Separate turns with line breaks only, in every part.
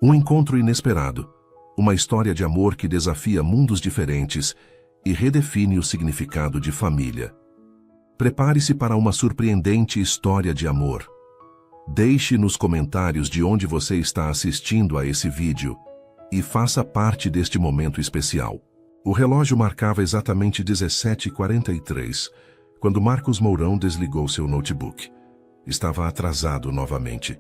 Um encontro inesperado, uma história de amor que desafia mundos diferentes e redefine o significado de família. Prepare-se para uma surpreendente história de amor. Deixe nos comentários de onde você está assistindo a esse vídeo e faça parte deste momento especial. O relógio marcava exatamente 17h43, quando Marcos Mourão desligou seu notebook. Estava atrasado novamente.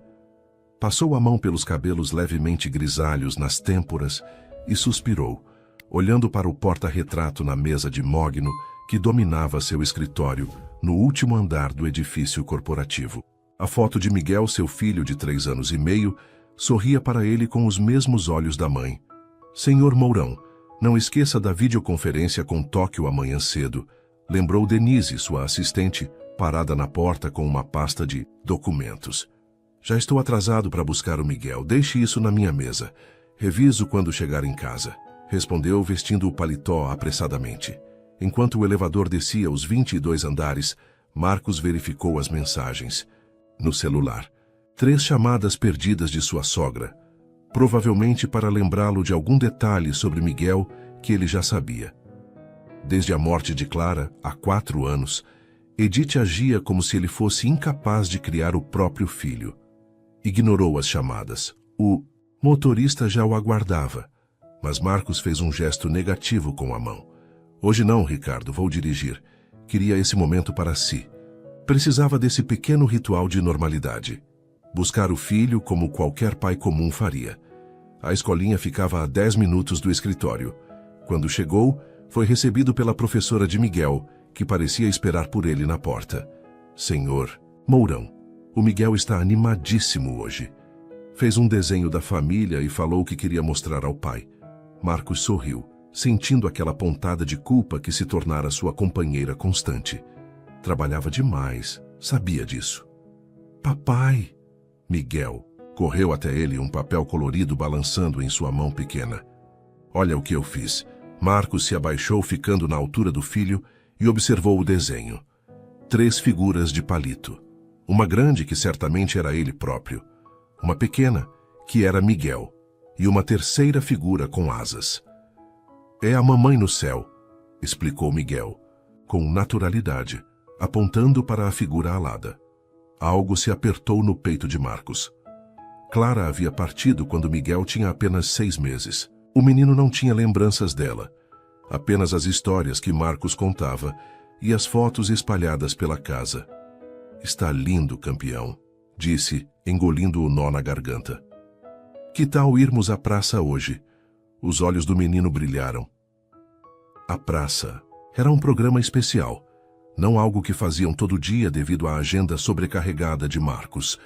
Passou a mão pelos cabelos levemente grisalhos nas têmporas e suspirou, olhando para o porta-retrato na mesa de mogno que dominava seu escritório no último andar do edifício corporativo. A foto de Miguel, seu filho de 3 anos e meio, sorria para ele com os mesmos olhos da mãe. Senhor Mourão, não esqueça da videoconferência com Tóquio amanhã cedo, lembrou Denise, sua assistente, parada na porta com uma pasta de documentos. Já estou atrasado para buscar o Miguel, deixe isso na minha mesa. Reviso quando chegar em casa, respondeu vestindo o paletó apressadamente. Enquanto o elevador descia os 22 andares, Marcos verificou as mensagens. No celular, 3 chamadas perdidas de sua sogra, provavelmente para lembrá-lo de algum detalhe sobre Miguel que ele já sabia. Desde a morte de Clara, há 4 anos, Edith agia como se ele fosse incapaz de criar o próprio filho. Ignorou as chamadas. O motorista já o aguardava, mas Marcos fez um gesto negativo com a mão. Hoje não, Ricardo, vou dirigir. Queria esse momento para si. Precisava desse pequeno ritual de normalidade. Buscar o filho como qualquer pai comum faria. A escolinha ficava a 10 minutos do escritório. Quando chegou, foi recebido pela professora de Miguel, que parecia esperar por ele na porta. Senhor Mourão, o Miguel está animadíssimo hoje. Fez um desenho da família e falou que queria mostrar ao pai. Marcos sorriu, sentindo aquela pontada de culpa que se tornara sua companheira constante. Trabalhava demais, sabia disso. Papai! Miguel correu até ele, um papel colorido balançando em sua mão pequena. Olha o que eu fiz. Marcos se abaixou, ficando na altura do filho, e observou o desenho. 3 figuras de palito. Uma grande, que certamente era ele próprio. Uma pequena, que era Miguel. E uma terceira figura com asas. É a mamãe no céu, explicou Miguel, com naturalidade, apontando para a figura alada. Algo se apertou no peito de Marcos. Clara havia partido quando Miguel tinha apenas 6 meses. O menino não tinha lembranças dela, apenas as histórias que Marcos contava e as fotos espalhadas pela casa. Está lindo, campeão, disse, engolindo o nó na garganta. Que tal irmos à praça hoje? Os olhos do menino brilharam. A praça era um programa especial, não algo que faziam todo dia devido à agenda sobrecarregada de Marcos.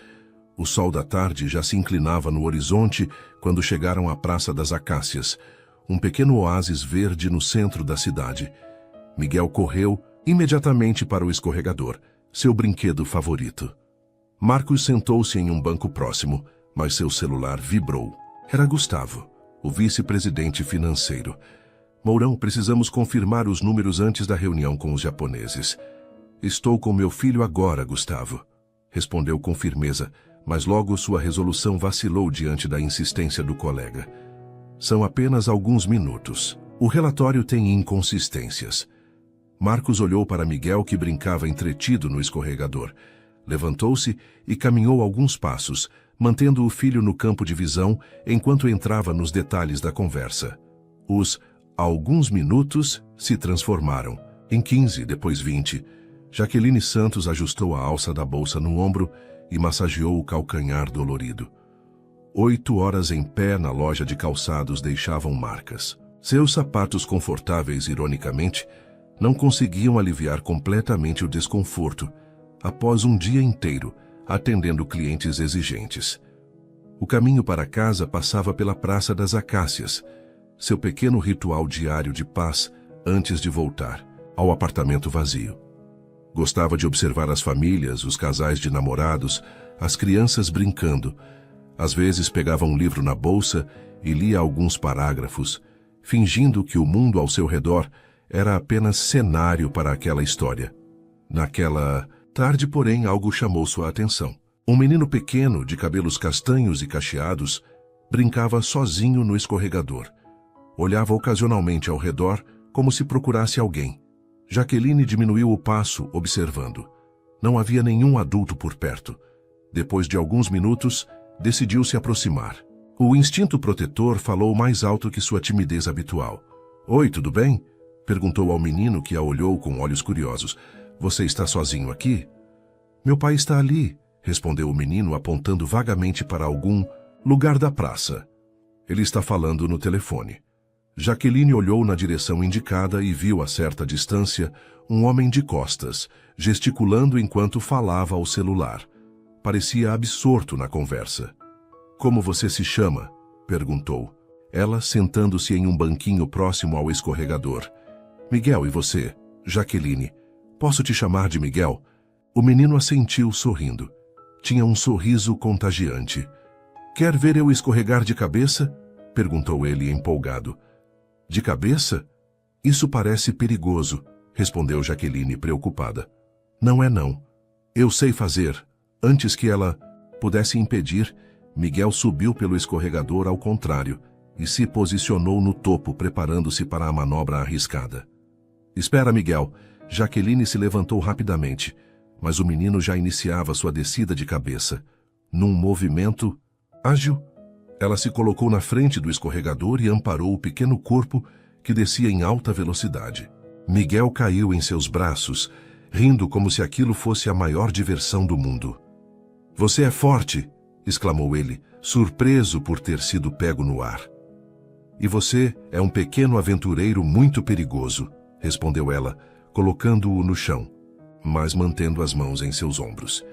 O sol da tarde já se inclinava no horizonte quando chegaram à Praça das Acácias, um pequeno oásis verde no centro da cidade. Miguel correu imediatamente para o escorregador, seu brinquedo favorito. Marcos sentou-se em um banco próximo, mas seu celular vibrou. Era Gustavo, o vice-presidente financeiro. Mourão, precisamos confirmar os números antes da reunião com os japoneses. Estou com meu filho agora, Gustavo, respondeu com firmeza, mas logo sua resolução vacilou diante da insistência do colega. São apenas alguns minutos. O relatório tem inconsistências. Marcos olhou para Miguel, que brincava entretido no escorregador. Levantou-se e caminhou alguns passos, mantendo o filho no campo de visão enquanto entrava nos detalhes da conversa. Os alguns minutos se transformaram em 15, depois 20. Jaqueline Santos ajustou a alça da bolsa no ombro e massageou o calcanhar dolorido. 8 horas em pé na loja de calçados deixavam marcas. Seus sapatos confortáveis, ironicamente, não conseguiam aliviar completamente o desconforto após um dia inteiro atendendo clientes exigentes. O caminho para casa passava pela Praça das Acácias, seu pequeno ritual diário de paz antes de voltar ao apartamento vazio. Gostava de observar as famílias, os casais de namorados, as crianças brincando. Às vezes pegava um livro na bolsa e lia alguns parágrafos, fingindo que o mundo ao seu redor era apenas cenário para aquela história. Naquela tarde, porém, algo chamou sua atenção. Um menino pequeno, de cabelos castanhos e cacheados, Brincava sozinho no escorregador. Olhava ocasionalmente ao redor, como se procurasse alguém. Jaqueline diminuiu o passo, observando. Não havia nenhum adulto por perto. Depois de alguns minutos, decidiu se aproximar. O instinto protetor falou mais alto que sua timidez habitual. "Oi, tudo bem?" perguntou ao menino, que a olhou com olhos curiosos. "Você está sozinho aqui?" "Meu pai está ali", respondeu o menino, apontando vagamente para algum lugar da praça. "Ele está falando no telefone." Jaqueline olhou na direção indicada e viu a certa distância um homem de costas, gesticulando enquanto falava ao celular. Parecia absorto na conversa. "Como você se chama?" perguntou. Ela, sentando-se em um banquinho próximo ao escorregador. "Miguel, e você?" "Jaqueline. Posso te chamar de Miguel?" O menino assentiu, sorrindo. Tinha um sorriso contagiante. "Quer ver eu escorregar de cabeça?" perguntou ele, empolgado. "De cabeça? Isso parece perigoso", respondeu Jaqueline, preocupada. "Não é não. Eu sei fazer." Antes que ela pudesse impedir, Miguel subiu pelo escorregador ao contrário e se posicionou no topo, preparando-se para a manobra arriscada. "Espera, Miguel." Jaqueline se levantou rapidamente, mas o menino já iniciava sua descida de cabeça. Num movimento ágil, ela se colocou na frente do escorregador e amparou o pequeno corpo que descia em alta velocidade. Miguel caiu em seus braços, rindo como se aquilo fosse a maior diversão do mundo. "Você é forte!" exclamou ele, surpreso por ter sido pego no ar. "E você é um pequeno aventureiro muito perigoso", respondeu ela, colocando-o no chão, mas mantendo as mãos em seus ombros.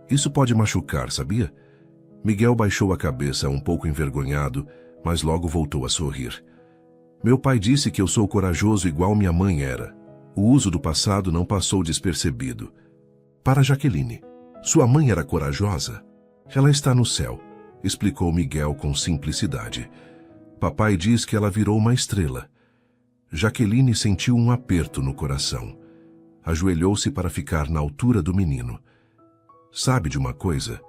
"Isso pode machucar, sabia?" Miguel baixou a cabeça um pouco envergonhado, mas logo voltou a sorrir. "Meu pai disse que eu sou corajoso igual minha mãe era." O uso do passado não passou despercebido. Para Jaqueline, sua mãe era corajosa? "Ela está no céu", explicou Miguel com simplicidade. "Papai diz que ela virou uma estrela." Jaqueline sentiu um aperto no coração. Ajoelhou-se para ficar na altura do menino. "Sabe de uma coisa?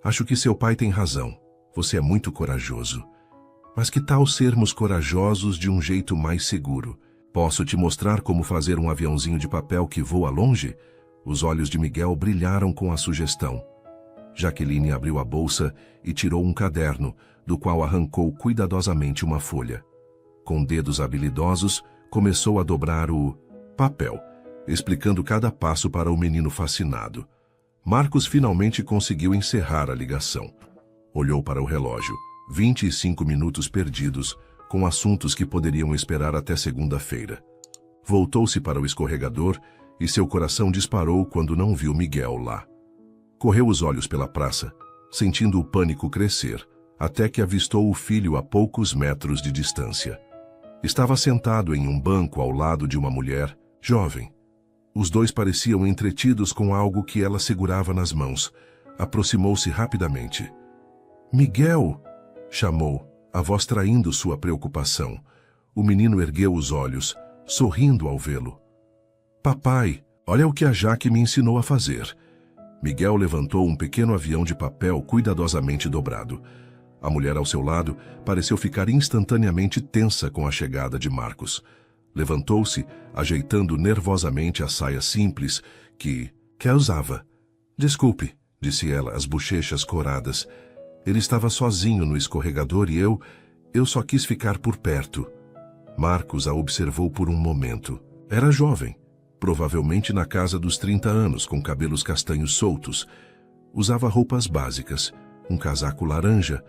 Acho que seu pai tem razão. Você é muito corajoso. Mas que tal sermos corajosos de um jeito mais seguro? Posso te mostrar como fazer um aviãozinho de papel que voa longe?" Os olhos de Miguel brilharam com a sugestão. Jaqueline abriu a bolsa e tirou um caderno, do qual arrancou cuidadosamente uma folha. Com dedos habilidosos, começou a dobrar o papel, explicando cada passo para o menino fascinado. Marcos finalmente conseguiu encerrar a ligação. Olhou para o relógio. 25 minutos perdidos, com assuntos que poderiam esperar até segunda-feira. Voltou-se para o escorregador e seu coração disparou quando não viu Miguel lá. Correu os olhos pela praça, sentindo o pânico crescer, até que avistou o filho a poucos metros de distância. Estava sentado em um banco ao lado de uma mulher, jovem. Os dois pareciam entretidos com algo que ela segurava nas mãos. Aproximou-se rapidamente. "Miguel!" chamou, a voz traindo sua preocupação. O menino ergueu os olhos, sorrindo ao vê-lo. "Papai, olha o que a Jaque me ensinou a fazer." Miguel levantou um pequeno avião de papel cuidadosamente dobrado. A mulher ao seu lado pareceu ficar instantaneamente tensa com a chegada de Marcos. Levantou-se, ajeitando nervosamente a saia simples que usava. "Desculpe", disse ela, as bochechas coradas. "Ele estava sozinho no escorregador e eu só quis ficar por perto." Marcos a observou por um momento. Era jovem, provavelmente na casa dos 30 anos, com cabelos castanhos soltos. Usava roupas básicas, um casaco laranja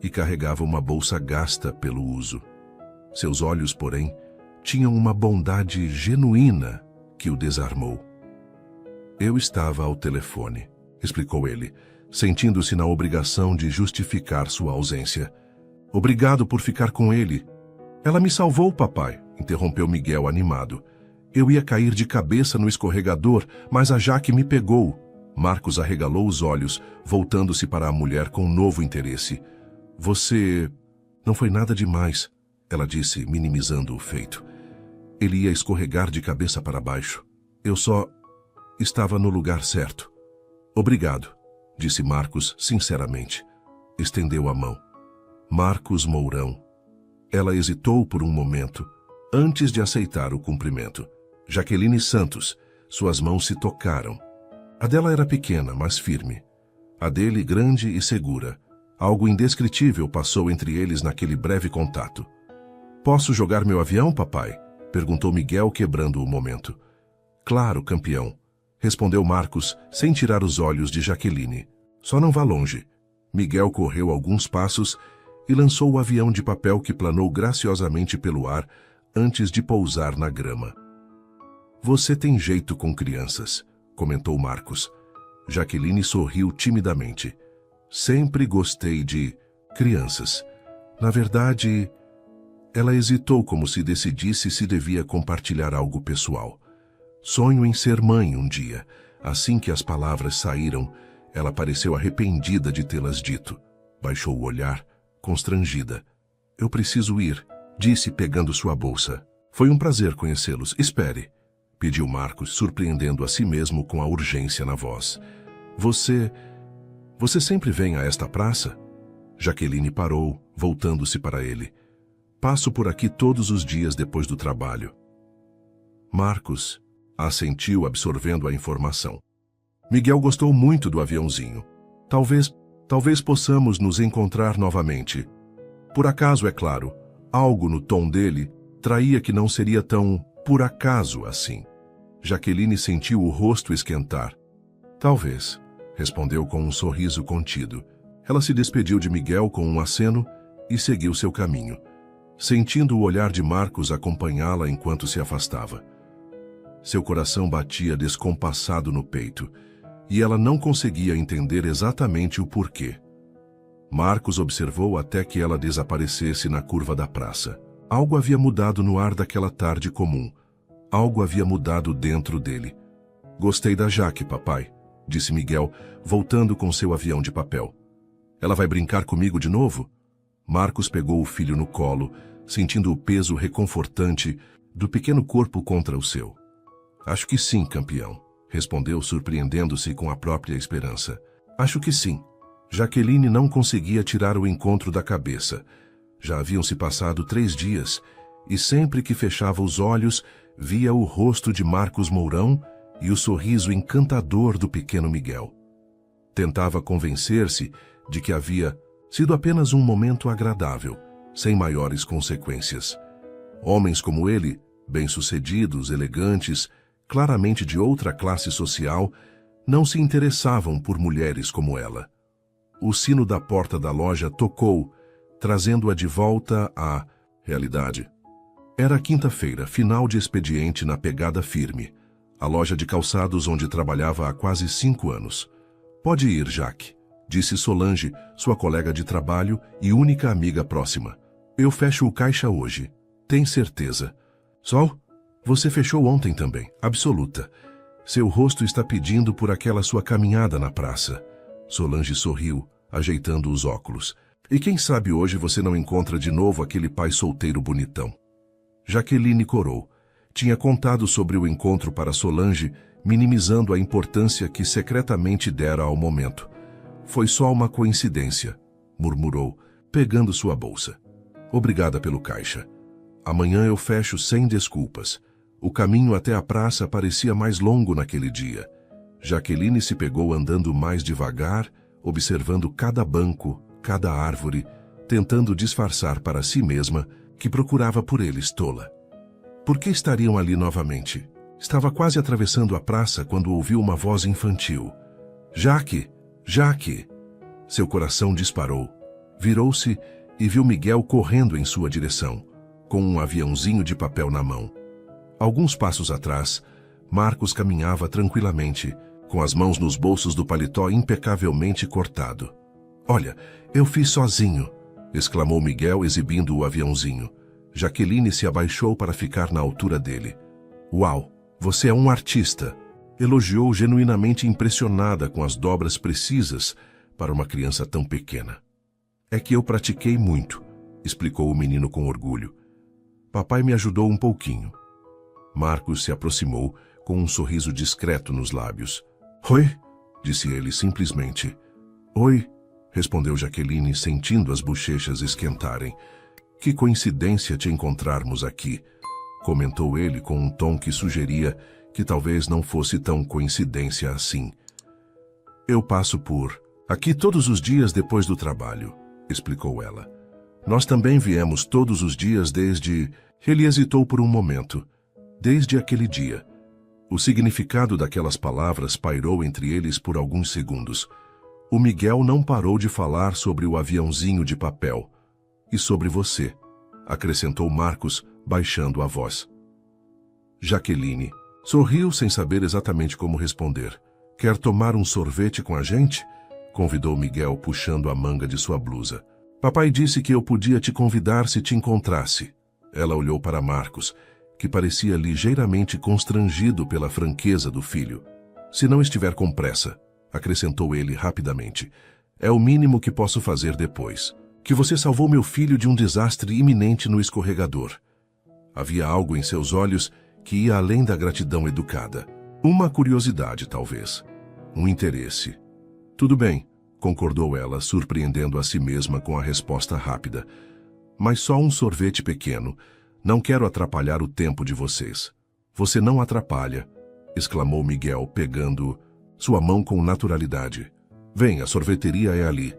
e carregava uma bolsa gasta pelo uso. Seus olhos, porém, tinham uma bondade genuína que o desarmou. "Eu estava ao telefone", explicou ele, sentindo-se na obrigação de justificar sua ausência. "Obrigado por ficar com ele." "Ela me salvou, papai", interrompeu Miguel animado. "Eu ia cair de cabeça no escorregador, mas a Jaque me pegou." Marcos arregalou os olhos, voltando-se para a mulher com novo interesse. "Você... não foi nada demais", ela disse, minimizando o feito. "Ele ia escorregar de cabeça para baixo. Eu só... estava no lugar certo." "Obrigado", disse Marcos sinceramente. Estendeu a mão. Marcos Mourão. Ela hesitou por um momento, antes de aceitar o cumprimento. Jaqueline Santos. Suas mãos se tocaram. A dela era pequena, mas firme. A dele grande e segura. Algo indescritível passou entre eles naquele breve contato. "Posso jogar meu avião, papai?" perguntou Miguel, quebrando o momento. "Claro, campeão", respondeu Marcos, sem tirar os olhos de Jaqueline. "Só não vá longe." Miguel correu alguns passos e lançou o avião de papel que planou graciosamente pelo ar antes de pousar na grama. "Você tem jeito com crianças", comentou Marcos. Jaqueline sorriu timidamente. "Sempre gostei de crianças. Na verdade..." Ela hesitou como se decidisse se devia compartilhar algo pessoal. "Sonho em ser mãe um dia." Assim que as palavras saíram, ela pareceu arrependida de tê-las dito. Baixou o olhar, constrangida. "Eu preciso ir", disse pegando sua bolsa. "Foi um prazer conhecê-los. Espere", pediu Marcos, surpreendendo a si mesmo com a urgência na voz. Você sempre vem a esta praça?" Jaqueline parou, voltando-se para ele. "Passo por aqui todos os dias depois do trabalho." Marcos assentiu, absorvendo a informação. Miguel gostou muito do aviãozinho. Talvez possamos nos encontrar novamente." Por acaso, é claro. Algo no tom dele traía que não seria tão por acaso assim. Jaqueline sentiu o rosto esquentar. "Talvez", respondeu com um sorriso contido. Ela se despediu de Miguel com um aceno e seguiu seu caminho, sentindo o olhar de Marcos acompanhá-la enquanto se afastava. Seu coração batia descompassado no peito, e ela não conseguia entender exatamente o porquê. Marcos observou até que ela desaparecesse na curva da praça. Algo havia mudado no ar daquela tarde comum. Algo havia mudado dentro dele. "Gostei da Jaque, papai", disse Miguel, voltando com seu avião de papel. "Ela vai brincar comigo de novo?" Marcos pegou o filho no colo, sentindo o peso reconfortante do pequeno corpo contra o seu. "Acho que sim, campeão", respondeu, surpreendendo-se com a própria esperança. "Acho que sim." Jaqueline não conseguia tirar o encontro da cabeça. Já haviam se passado 3 dias, e sempre que fechava os olhos, via o rosto de Marcos Mourão e o sorriso encantador do pequeno Miguel. Tentava convencer-se de que havia sido apenas um momento agradável, sem maiores consequências. Homens como ele, bem-sucedidos, elegantes, claramente de outra classe social, não se interessavam por mulheres como ela. O sino da porta da loja tocou, trazendo-a de volta à realidade. Era quinta-feira, final de expediente na Pegada Firme, a loja de calçados onde trabalhava há quase 5 anos. "Pode ir, Jaque", disse Solange, sua colega de trabalho e única amiga próxima. "Eu fecho o caixa hoje. Tem certeza?" "Sol, você fechou ontem também, absoluta. Seu rosto está pedindo por aquela sua caminhada na praça." Solange sorriu, ajeitando os óculos. "E quem sabe hoje você não encontra de novo aquele pai solteiro bonitão." Jaqueline corou. Tinha contado sobre o encontro para Solange, minimizando a importância que secretamente dera ao momento. "Foi só uma coincidência", murmurou, pegando sua bolsa. "Obrigada pelo caixa. Amanhã eu fecho sem desculpas." O caminho até a praça parecia mais longo naquele dia. Jaqueline se pegou andando mais devagar, observando cada banco, cada árvore, tentando disfarçar para si mesma que procurava por eles tola. Por que estariam ali novamente? Estava quase atravessando a praça quando ouviu uma voz infantil. "Jaque! Jaque!" Seu coração disparou. Virou-se e viu Miguel correndo em sua direção, com um aviãozinho de papel na mão. Alguns passos atrás, Marcos caminhava tranquilamente, com as mãos nos bolsos do paletó impecavelmente cortado. "Olha, eu fiz sozinho", exclamou Miguel, exibindo o aviãozinho. Jaqueline se abaixou para ficar na altura dele. "Uau, você é um artista", elogiou, genuinamente impressionada com as dobras precisas para uma criança tão pequena. "É que eu pratiquei muito", explicou o menino com orgulho. "Papai me ajudou um pouquinho." Marcos se aproximou, com um sorriso discreto nos lábios. "Oi", disse ele simplesmente. "Oi", respondeu Jaqueline, sentindo as bochechas esquentarem. Que coincidência te encontrarmos aqui, comentou ele com um tom que sugeria que talvez não fosse tão coincidência assim. Eu passo por aqui todos os dias depois do trabalho, explicou ela. Nós também viemos todos os dias desde... Ele hesitou por um momento. Desde aquele dia. O significado daquelas palavras pairou entre eles por alguns segundos. O Miguel não parou de falar sobre o aviãozinho de papel. E sobre você, acrescentou Marcos, baixando a voz. Jaqueline sorriu sem saber exatamente como responder. Quer tomar um sorvete com a gente? Convidou Miguel, puxando a manga de sua blusa. Papai disse que eu podia te convidar se te encontrasse. Ela olhou para Marcos, que parecia ligeiramente constrangido pela franqueza do filho. Se não estiver com pressa, acrescentou ele rapidamente, é o mínimo que posso fazer depois. Que você salvou meu filho de um desastre iminente no escorregador. Havia algo em seus olhos que ia além da gratidão educada. Uma curiosidade, talvez. Um interesse. Tudo bem, concordou ela, surpreendendo a si mesma com a resposta rápida. Mas só um sorvete pequeno. Não quero atrapalhar o tempo de vocês. Você não atrapalha, exclamou Miguel, pegando sua mão com naturalidade. Vem, a sorveteria é ali.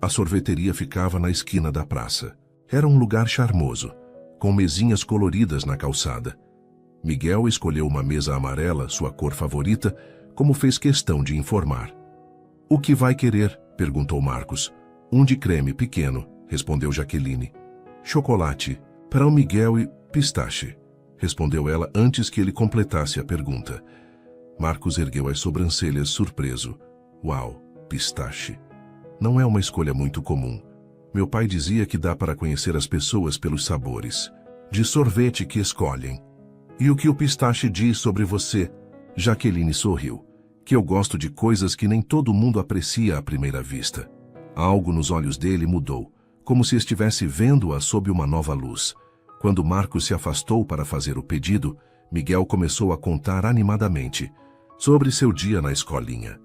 A sorveteria ficava na esquina da praça. Era um lugar charmoso, com mesinhas coloridas na calçada. Miguel escolheu uma mesa amarela, sua cor favorita, como fez questão de informar. O que vai querer? Perguntou Marcos. Um de creme pequeno, respondeu Jaqueline. Chocolate, para o Miguel e pistache, respondeu ela antes que ele completasse a pergunta. Marcos ergueu as sobrancelhas surpreso. Uau, pistache. Não é uma escolha muito comum. Meu pai dizia que dá para conhecer as pessoas pelos sabores. De sorvete que escolhem. E o que o pistache diz sobre você? Jaqueline sorriu. Que eu gosto de coisas que nem todo mundo aprecia à primeira vista. Algo nos olhos dele mudou, como se estivesse vendo-a sob uma nova luz. Quando Marcos se afastou para fazer o pedido, Miguel começou a contar animadamente sobre seu dia na escolinha.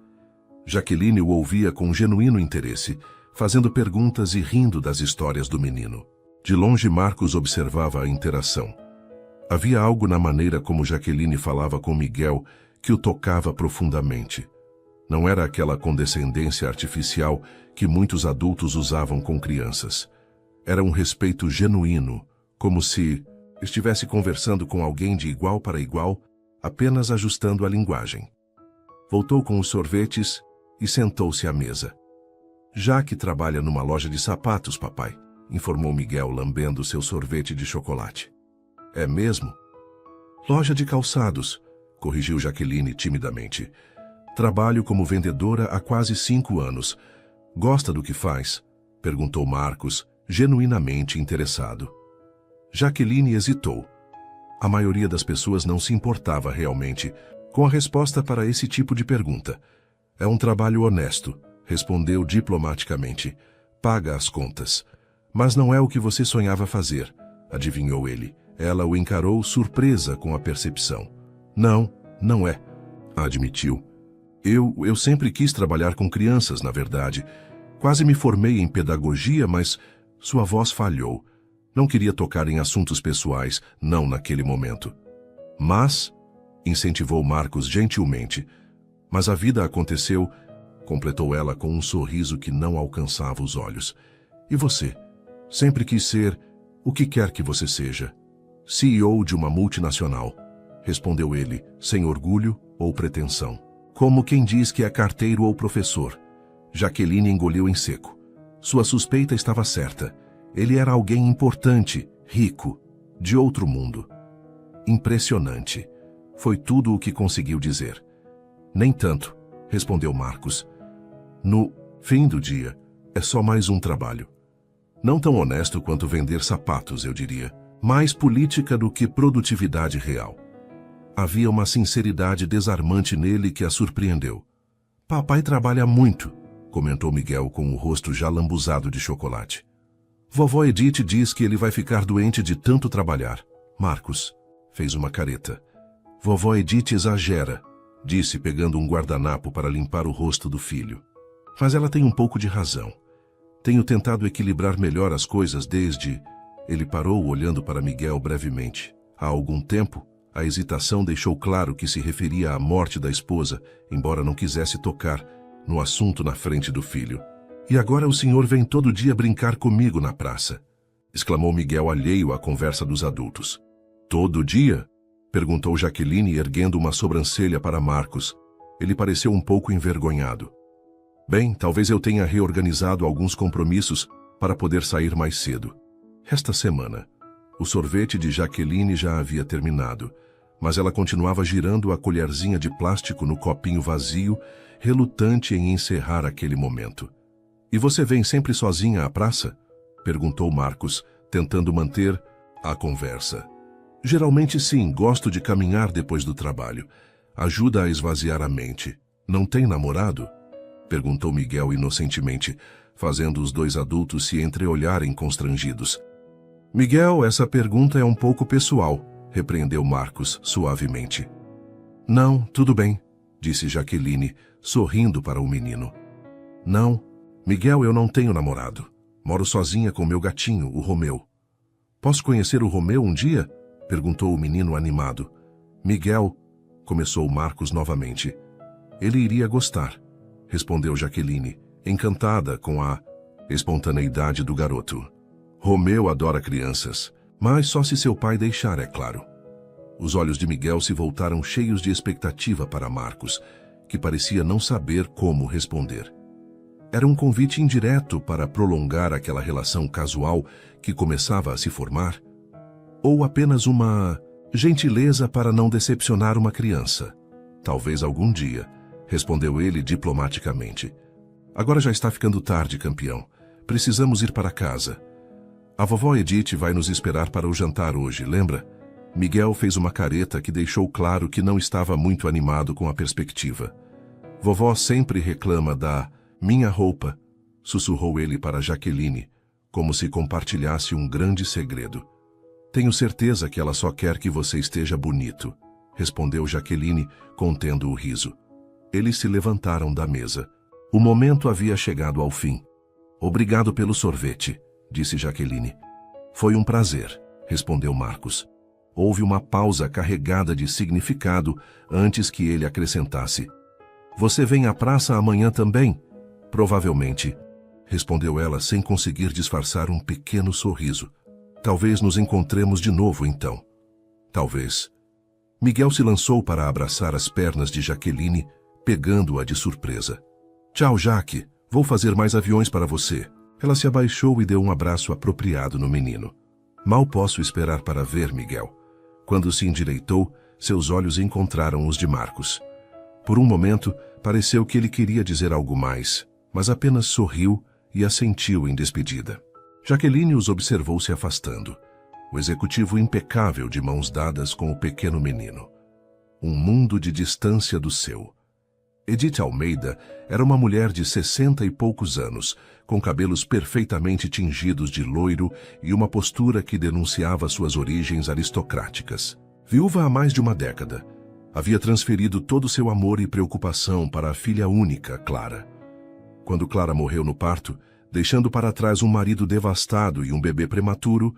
Jaqueline o ouvia com genuíno interesse, fazendo perguntas e rindo das histórias do menino. De longe, Marcos observava a interação. Havia algo na maneira como Jaqueline falava com Miguel que o tocava profundamente. Não era aquela condescendência artificial que muitos adultos usavam com crianças. Era um respeito genuíno, como se estivesse conversando com alguém de igual para igual, apenas ajustando a linguagem. Voltou com os sorvetes e sentou-se à mesa. Já que trabalha numa loja de sapatos, papai, informou Miguel, lambendo seu sorvete de chocolate. É mesmo? Loja de calçados, corrigiu Jaqueline timidamente. Trabalho como vendedora há quase 5 anos. Gosta do que faz? Perguntou Marcos, genuinamente interessado. Jaqueline hesitou. A maioria das pessoas não se importava realmente com a resposta para esse tipo de pergunta. É um trabalho honesto, respondeu diplomaticamente. Paga as contas. Mas não é o que você sonhava fazer, adivinhou ele. Ela o encarou surpresa com a percepção. Não, não é, admitiu. Eu sempre quis trabalhar com crianças, na verdade. Quase me formei em pedagogia, mas sua voz falhou. Não queria tocar em assuntos pessoais, não naquele momento. Mas, incentivou Marcos gentilmente, mas a vida aconteceu, completou ela com um sorriso que não alcançava os olhos. E você? Sempre quis ser o que quer que você seja. CEO de uma multinacional, respondeu ele, sem orgulho ou pretensão. Como quem diz que é carteiro ou professor. Jaqueline engoliu em seco. Sua suspeita estava certa. Ele era alguém importante, rico, de outro mundo. Impressionante. Foi tudo o que conseguiu dizer. Nem tanto, respondeu Marcos. No fim do dia, é só mais um trabalho. Não tão honesto quanto vender sapatos, eu diria. Mais política do que produtividade real. Havia uma sinceridade desarmante nele que a surpreendeu. Papai trabalha muito, comentou Miguel com o rosto já lambuzado de chocolate. Vovó Edith diz que ele vai ficar doente de tanto trabalhar. Marcos fez uma careta. Vovó Edith exagera, disse pegando um guardanapo para limpar o rosto do filho. Mas ela tem um pouco de razão. Tenho tentado equilibrar melhor as coisas desde... Ele parou olhando para Miguel brevemente. Há algum tempo, a hesitação deixou claro que se referia à morte da esposa, embora não quisesse tocar no assunto na frente do filho. E agora o senhor vem todo dia brincar comigo na praça, exclamou Miguel alheio à conversa dos adultos. Todo dia? Perguntou Jaqueline erguendo uma sobrancelha para Marcos. Ele pareceu um pouco envergonhado. Bem, talvez eu tenha reorganizado alguns compromissos para poder sair mais cedo. Esta semana, o sorvete de Jaqueline já havia terminado, mas ela continuava girando a colherzinha de plástico no copinho vazio, relutante em encerrar aquele momento. E você vem sempre sozinha à praça? Perguntou Marcos, tentando manter a conversa. Geralmente sim, gosto de caminhar depois do trabalho. Ajuda a esvaziar a mente. Não tem namorado? Perguntou Miguel inocentemente, fazendo os dois adultos se entreolharem constrangidos. Miguel, essa pergunta é um pouco pessoal, repreendeu Marcos suavemente. Não, tudo bem, disse Jaqueline, sorrindo para o menino. Não, Miguel, eu não tenho namorado. Moro sozinha com meu gatinho, o Romeu. Posso conhecer o Romeu um dia? Perguntou o menino animado. Miguel, começou Marcos novamente. Ele iria gostar, respondeu Jaqueline, encantada com a espontaneidade do garoto. Romeu adora crianças, mas só se seu pai deixar, é claro. Os olhos de Miguel se voltaram cheios de expectativa para Marcos, que parecia não saber como responder. Era um convite indireto para prolongar aquela relação casual que começava a se formar? Ou apenas uma gentileza para não decepcionar uma criança? Talvez algum dia, respondeu ele diplomaticamente. Agora já está ficando tarde, campeão. Precisamos ir para casa. A vovó Edith vai nos esperar para o jantar hoje, lembra? Miguel fez uma careta que deixou claro que não estava muito animado com a perspectiva. Vovó sempre reclama da minha roupa, sussurrou ele para Jaqueline, como se compartilhasse um grande segredo. Tenho certeza que ela só quer que você esteja bonito, respondeu Jaqueline, contendo o riso. Eles se levantaram da mesa. O momento havia chegado ao fim. Obrigado pelo sorvete, disse Jaqueline. Foi um prazer, respondeu Marcos. Houve uma pausa carregada de significado antes que ele acrescentasse. Você vem à praça amanhã também? Provavelmente, respondeu ela sem conseguir disfarçar um pequeno sorriso. Talvez nos encontremos de novo então. Talvez. Miguel se lançou para abraçar as pernas de Jaqueline, pegando-a de surpresa. Tchau, Jaque. Vou fazer mais aviões para você. Ela se abaixou e deu um abraço apropriado no menino. Mal posso esperar para ver Miguel. Quando se endireitou, seus olhos encontraram os de Marcos. Por um momento, pareceu que ele queria dizer algo mais, mas apenas sorriu e assentiu em despedida. Jaqueline os observou se afastando. O executivo impecável de mãos dadas com o pequeno menino. Um mundo de distância do seu. Edith Almeida era uma mulher de 60 e poucos anos, com cabelos perfeitamente tingidos de loiro e uma postura que denunciava suas origens aristocráticas. Viúva há mais de uma década, havia transferido todo seu amor e preocupação para a filha única, Clara. Quando Clara morreu no parto, deixando para trás um marido devastado e um bebê prematuro,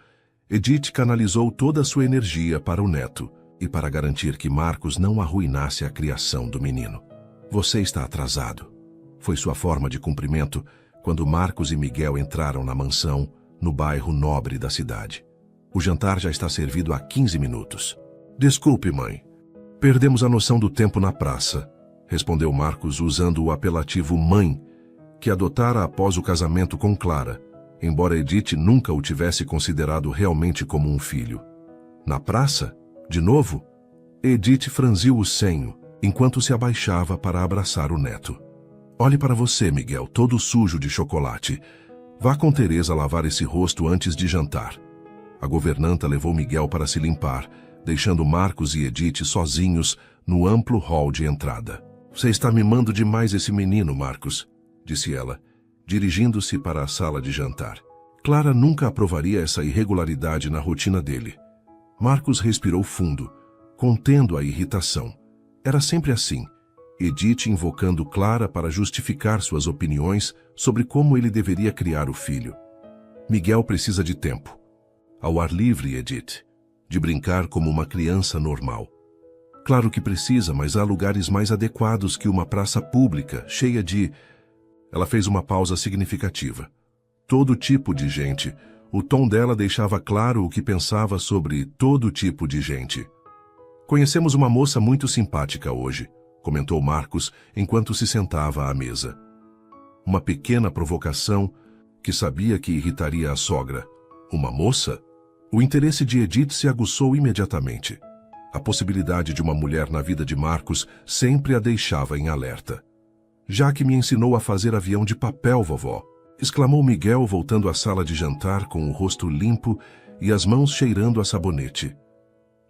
Edith canalizou toda a sua energia para o neto e para garantir que Marcos não arruinasse a criação do menino. Você está atrasado. Foi sua forma de cumprimento quando Marcos e Miguel entraram na mansão, no bairro nobre da cidade. O jantar já está servido há 15 minutos. Desculpe, mãe. Perdemos a noção do tempo na praça, respondeu Marcos usando o apelativo mãe, que adotara após o casamento com Clara, embora Edith nunca o tivesse considerado realmente como um filho. Na praça? De novo? Edith franziu o senho, enquanto se abaixava para abraçar o neto. Olhe para você, Miguel, todo sujo de chocolate. Vá com Teresa lavar esse rosto antes de jantar. A governanta levou Miguel para se limpar, deixando Marcos e Edith sozinhos no amplo hall de entrada. Você está mimando demais esse menino, Marcos, disse ela, dirigindo-se para a sala de jantar. Clara nunca aprovaria essa irregularidade na rotina dele. Marcos respirou fundo, contendo a irritação. Era sempre assim. Edith invocando Clara para justificar suas opiniões sobre como ele deveria criar o filho. Miguel precisa de tempo. Ao ar livre, Edith. De brincar como uma criança normal. Claro que precisa, mas há lugares mais adequados que uma praça pública, cheia de... Ela fez uma pausa significativa. Todo tipo de gente. O tom dela deixava claro o que pensava sobre todo tipo de gente. Conhecemos uma moça muito simpática hoje, comentou Marcos enquanto se sentava à mesa. Uma pequena provocação que sabia que irritaria a sogra. Uma moça? O interesse de Edith se aguçou imediatamente. A possibilidade de uma mulher na vida de Marcos sempre a deixava em alerta. Já que me ensinou a fazer avião de papel, vovó, exclamou Miguel voltando à sala de jantar com o rosto limpo e as mãos cheirando a sabonete.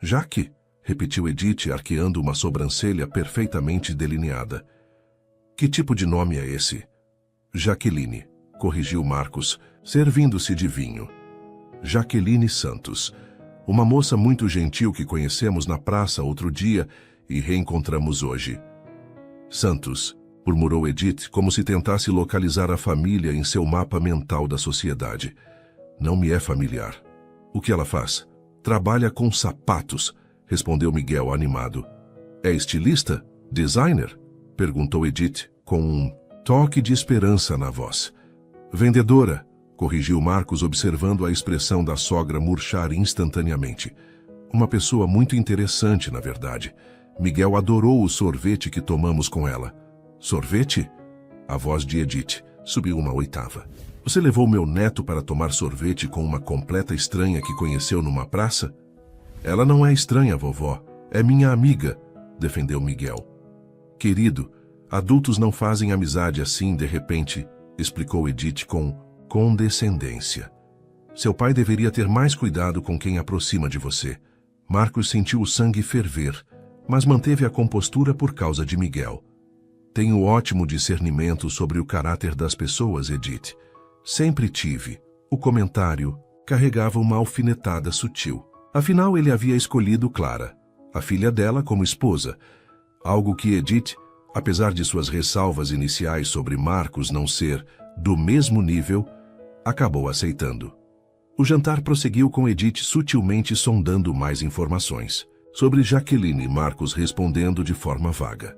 Jaque, repetiu Edith arqueando uma sobrancelha perfeitamente delineada. Que tipo de nome é esse? Jaqueline, corrigiu Marcos, servindo-se de vinho. Jaqueline Santos, uma moça muito gentil que conhecemos na praça outro dia e reencontramos hoje. Santos, murmurou Edith como se tentasse localizar a família em seu mapa mental da sociedade. Não me é familiar. O que ela faz? Trabalha com sapatos, respondeu Miguel animado. É estilista? Designer? Perguntou Edith com um toque de esperança na voz. Vendedora, corrigiu Marcos observando a expressão da sogra murchar instantaneamente. Uma pessoa muito interessante, na verdade. Miguel adorou o sorvete que tomamos com ela. Sorvete? A voz de Edith subiu uma oitava. Você levou meu neto para tomar sorvete com uma completa estranha que conheceu numa praça? Ela não é estranha, vovó. É minha amiga, defendeu Miguel. Querido, adultos não fazem amizade assim de repente, explicou Edith com condescendência. Seu pai deveria ter mais cuidado com quem aproxima de você. Marcos sentiu o sangue ferver, mas manteve a compostura por causa de Miguel. Tenho ótimo discernimento sobre o caráter das pessoas, Edith. Sempre tive. O comentário carregava uma alfinetada sutil. Afinal, ele havia escolhido Clara, a filha dela, como esposa. Algo que Edith, apesar de suas ressalvas iniciais sobre Marcos não ser do mesmo nível, acabou aceitando. O jantar prosseguiu com Edith sutilmente sondando mais informações. Sobre Jaqueline, Marcos respondendo de forma vaga.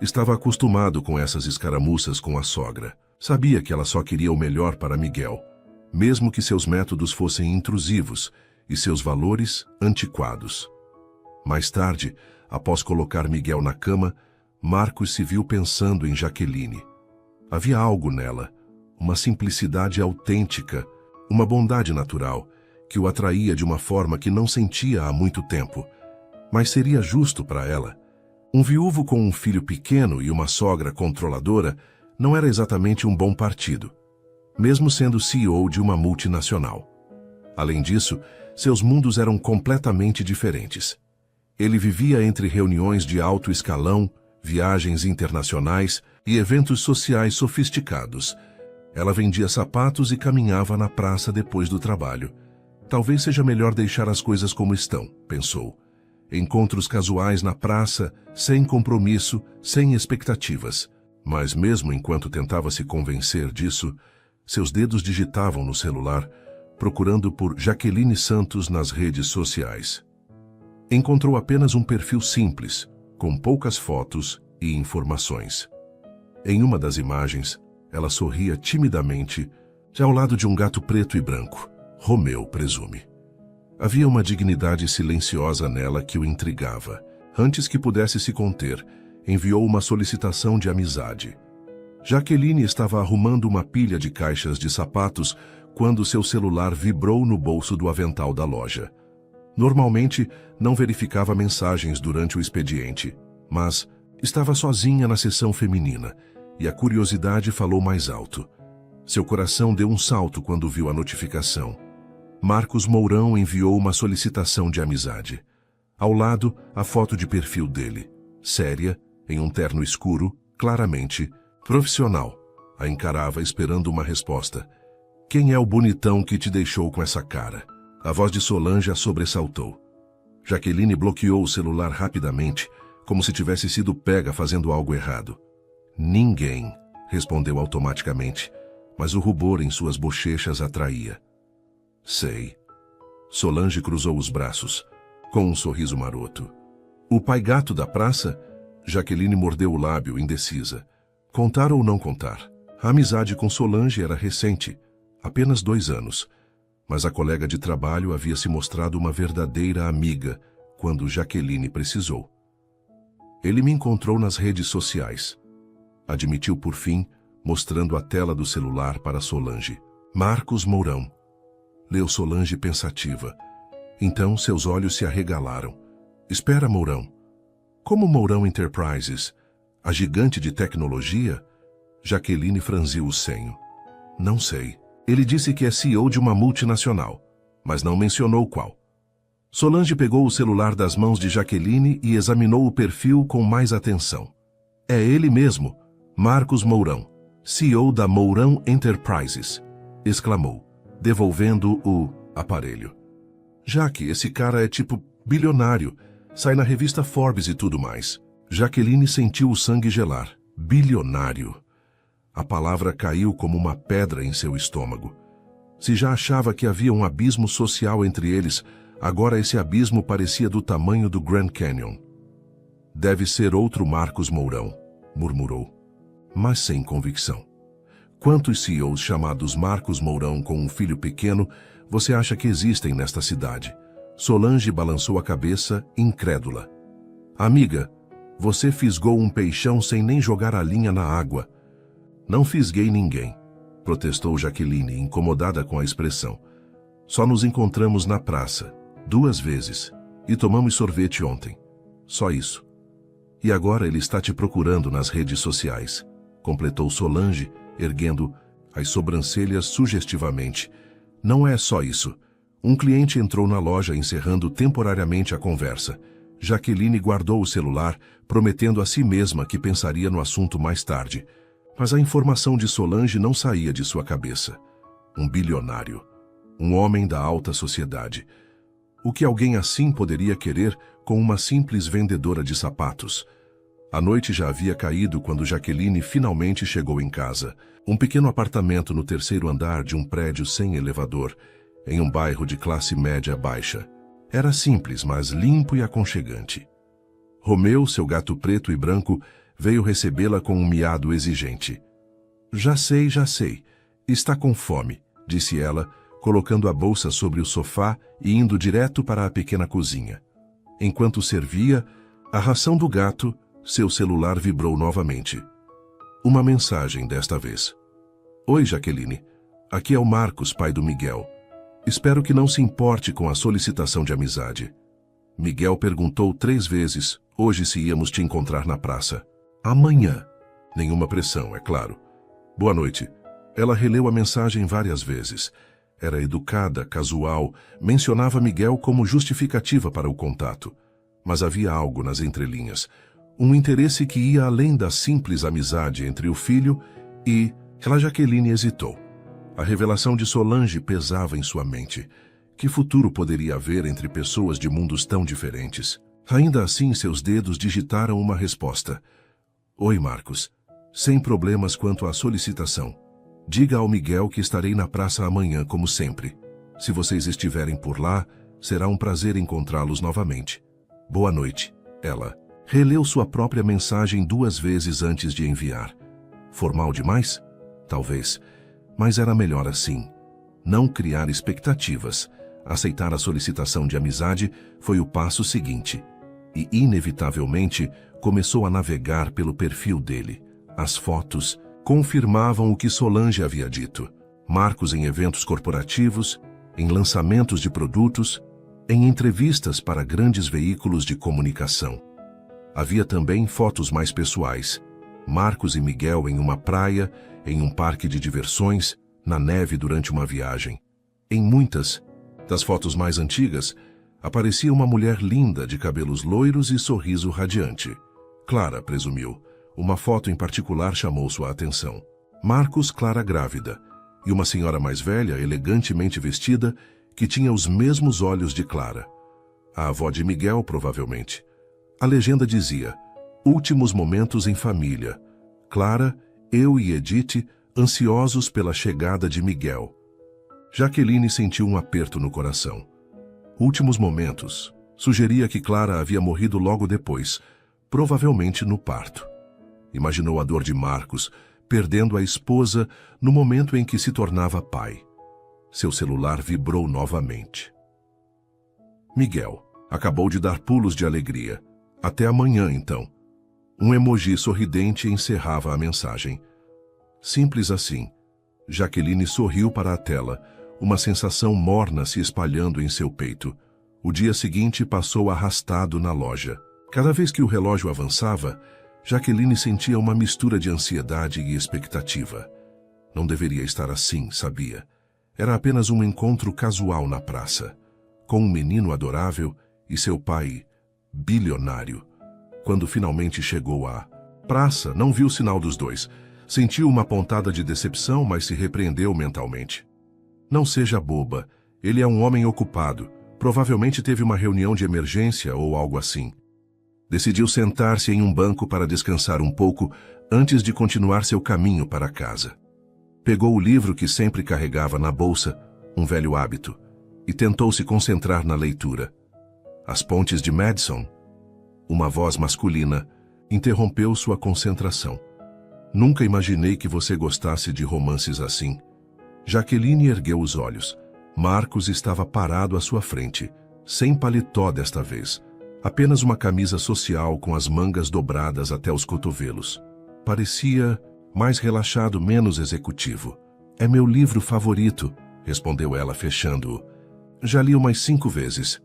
Estava acostumado com essas escaramuças com a sogra. Sabia que ela só queria o melhor para Miguel, mesmo que seus métodos fossem intrusivos e seus valores antiquados. Mais tarde, após colocar Miguel na cama, Marcos se viu pensando em Jaqueline. Havia algo nela, uma simplicidade autêntica, uma bondade natural, que o atraía de uma forma que não sentia há muito tempo, mas seria justo para ela. Um viúvo com um filho pequeno e uma sogra controladora não era exatamente um bom partido, mesmo sendo CEO de uma multinacional. Além disso, seus mundos eram completamente diferentes. Ele vivia entre reuniões de alto escalão, viagens internacionais e eventos sociais sofisticados. Ela vendia sapatos e caminhava na praça depois do trabalho. Talvez seja melhor deixar as coisas como estão, pensou. Encontros casuais na praça, sem compromisso, sem expectativas. Mas mesmo enquanto tentava se convencer disso, seus dedos digitavam no celular, procurando por Jaqueline Santos nas redes sociais. Encontrou apenas um perfil simples, com poucas fotos e informações. Em uma das imagens, ela sorria timidamente, ao lado de um gato preto e branco. Romeu, presume. Havia uma dignidade silenciosa nela que o intrigava. Antes que pudesse se conter, enviou uma solicitação de amizade. Jaqueline estava arrumando uma pilha de caixas de sapatos quando seu celular vibrou no bolso do avental da loja. Normalmente, não verificava mensagens durante o expediente, mas estava sozinha na seção feminina e a curiosidade falou mais alto. Seu coração deu um salto quando viu a notificação. Marcos Mourão enviou uma solicitação de amizade. Ao lado, a foto de perfil dele, séria, em um terno escuro, claramente profissional. A encarava esperando uma resposta. Quem é o bonitão que te deixou com essa cara? A voz de Solange a sobressaltou. Jaqueline bloqueou o celular rapidamente, como se tivesse sido pega fazendo algo errado. Ninguém, respondeu automaticamente, mas o rubor em suas bochechas atraía. Sei. Solange cruzou os braços, com um sorriso maroto. O pai gato da praça? Jaqueline mordeu o lábio, indecisa. Contar ou não contar? A amizade com Solange era recente, apenas 2 anos, mas a colega de trabalho havia se mostrado uma verdadeira amiga quando Jaqueline precisou. Ele me encontrou nas redes sociais. Admitiu por fim, mostrando a tela do celular para Solange. Marcos Mourão. Leu Solange pensativa. Então seus olhos se arregalaram. Espera, Mourão. Como Mourão Enterprises? A gigante de tecnologia? Jaqueline franziu o senho. Não sei. Ele disse que é CEO de uma multinacional, mas não mencionou qual. Solange pegou o celular das mãos de Jaqueline e examinou o perfil com mais atenção. É ele mesmo, Marcos Mourão, CEO da Mourão Enterprises, exclamou, devolvendo o aparelho. Jaque, esse cara é tipo bilionário, sai na revista Forbes e tudo mais. Jaqueline sentiu o sangue gelar. Bilionário. A palavra caiu como uma pedra em seu estômago. Se já achava que havia um abismo social entre eles, agora esse abismo parecia do tamanho do Grand Canyon. Deve ser outro Marcos Mourão, murmurou, mas sem convicção. Quantos CEOs chamados Marcos Mourão com um filho pequeno você acha que existem nesta cidade? Solange balançou a cabeça, incrédula. Amiga, você fisgou um peixão sem nem jogar a linha na água. Não fisguei ninguém, protestou Jaqueline, incomodada com a expressão. Só nos encontramos na praça, 2 vezes, e tomamos sorvete ontem. Só isso. E agora ele está te procurando nas redes sociais, completou Solange, erguendo as sobrancelhas sugestivamente. Não é só isso. Um cliente entrou na loja encerrando temporariamente a conversa. Jaqueline guardou o celular, prometendo a si mesma que pensaria no assunto mais tarde. Mas a informação de Solange não saía de sua cabeça. Um bilionário. Um homem da alta sociedade. O que alguém assim poderia querer com uma simples vendedora de sapatos? A noite já havia caído quando Jaqueline finalmente chegou em casa. Um pequeno apartamento no 3º andar de um prédio sem elevador, em um bairro de classe média baixa. Era simples, mas limpo e aconchegante. Romeu, seu gato preto e branco, veio recebê-la com um miado exigente. Já sei. Está com fome, disse ela, colocando a bolsa sobre o sofá e indo direto para a pequena cozinha. Enquanto servia a ração do gato, seu celular vibrou novamente. Uma mensagem desta vez. Oi, Jaqueline. Aqui é o Marcos, pai do Miguel. Espero que não se importe com a solicitação de amizade. Miguel perguntou 3 vezes, hoje se íamos te encontrar na praça. Amanhã. Nenhuma pressão, é claro. Boa noite. Ela releu a mensagem várias vezes. Era educada, casual, mencionava Miguel como justificativa para o contato. Mas havia algo nas entrelinhas. Um interesse que ia além da simples amizade entre o filho e... Jaqueline hesitou. A revelação de Solange pesava em sua mente. Que futuro poderia haver entre pessoas de mundos tão diferentes? Ainda assim, seus dedos digitaram uma resposta. Oi, Marcos. Sem problemas quanto à solicitação. Diga ao Miguel que estarei na praça amanhã, como sempre. Se vocês estiverem por lá, será um prazer encontrá-los novamente. Boa noite. Ela releu sua própria mensagem 2 vezes antes de enviar. Formal demais? Talvez. Mas era melhor assim. Não criar expectativas. Aceitar a solicitação de amizade foi o passo seguinte. E, inevitavelmente, começou a navegar pelo perfil dele. As fotos confirmavam o que Solange havia dito. Marcos em eventos corporativos, em lançamentos de produtos, em entrevistas para grandes veículos de comunicação. Havia também fotos mais pessoais. Marcos e Miguel em uma praia, em um parque de diversões, na neve durante uma viagem. Em muitas das fotos mais antigas, aparecia uma mulher linda de cabelos loiros e sorriso radiante. Clara, presumiu. Uma foto em particular chamou sua atenção. Marcos, Clara grávida, e uma senhora mais velha, elegantemente vestida, que tinha os mesmos olhos de Clara. A avó de Miguel, provavelmente. A legenda dizia: últimos momentos em família. Clara, eu e Edith, ansiosos pela chegada de Miguel. Jaqueline sentiu um aperto no coração. Últimos momentos. Sugeria que Clara havia morrido logo depois, provavelmente no parto. Imaginou a dor de Marcos, perdendo a esposa no momento em que se tornava pai. Seu celular vibrou novamente. Miguel acabou de dar pulos de alegria. Até amanhã, então. Um emoji sorridente encerrava a mensagem. Simples assim. Jaqueline sorriu para a tela, uma sensação morna se espalhando em seu peito. O dia seguinte passou arrastado na loja. Cada vez que o relógio avançava, Jaqueline sentia uma mistura de ansiedade e expectativa. Não deveria estar assim, sabia. Era apenas um encontro casual na praça, com um menino adorável e seu pai bilionário. Quando finalmente chegou à praça, não viu sinal dos dois. Sentiu uma pontada de decepção, mas se repreendeu mentalmente. Não seja boba, ele é um homem ocupado. Provavelmente teve uma reunião de emergência ou algo assim. Decidiu sentar-se em um banco para descansar um pouco antes de continuar seu caminho para casa. Pegou o livro que sempre carregava na bolsa, um velho hábito, e tentou se concentrar na leitura. As Pontes de Madison. Uma voz masculina interrompeu sua concentração. Nunca imaginei que você gostasse de romances assim. Jaqueline ergueu os olhos. Marcos estava parado à sua frente, sem paletó desta vez. Apenas uma camisa social com as mangas dobradas até os cotovelos. Parecia mais relaxado, menos executivo. É meu livro favorito, respondeu ela, fechando-o. Já li umas 5 vezes.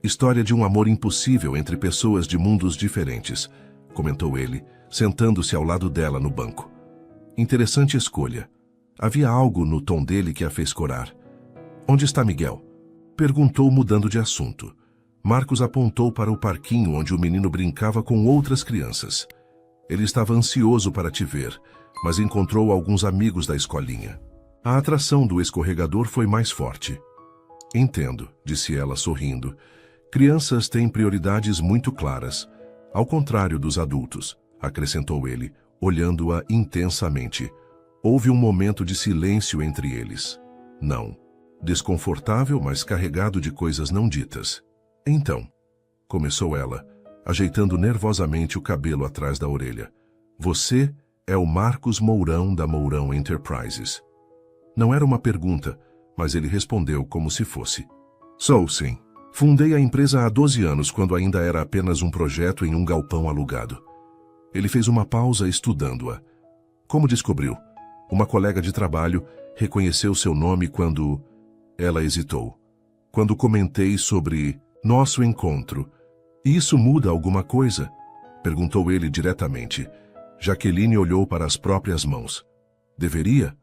História de um amor impossível entre pessoas de mundos diferentes, comentou ele, sentando-se ao lado dela no banco. Interessante escolha. Havia algo no tom dele que a fez corar. Onde está Miguel? Perguntou, mudando de assunto. Marcos apontou para o parquinho onde o menino brincava com outras crianças. Ele estava ansioso para te ver, mas encontrou alguns amigos da escolinha. A atração do escorregador foi mais forte. Entendo, disse ela sorrindo. Crianças têm prioridades muito claras, ao contrário dos adultos, acrescentou ele, olhando-a intensamente. Houve um momento de silêncio entre eles. Não. Desconfortável, mas carregado de coisas não ditas. Então, começou ela, ajeitando nervosamente o cabelo atrás da orelha. Você é o Marcos Mourão da Mourão Enterprises. Não era uma pergunta, mas ele respondeu como se fosse. Sou, sim. Fundei a empresa há 12 anos, quando ainda era apenas um projeto em um galpão alugado. Ele fez uma pausa estudando-a. Como descobriu? Uma colega de trabalho reconheceu seu nome quando... Ela hesitou. Quando comentei sobre nosso encontro. Isso muda alguma coisa? Perguntou ele diretamente. Jaqueline olhou para as próprias mãos. Deveria?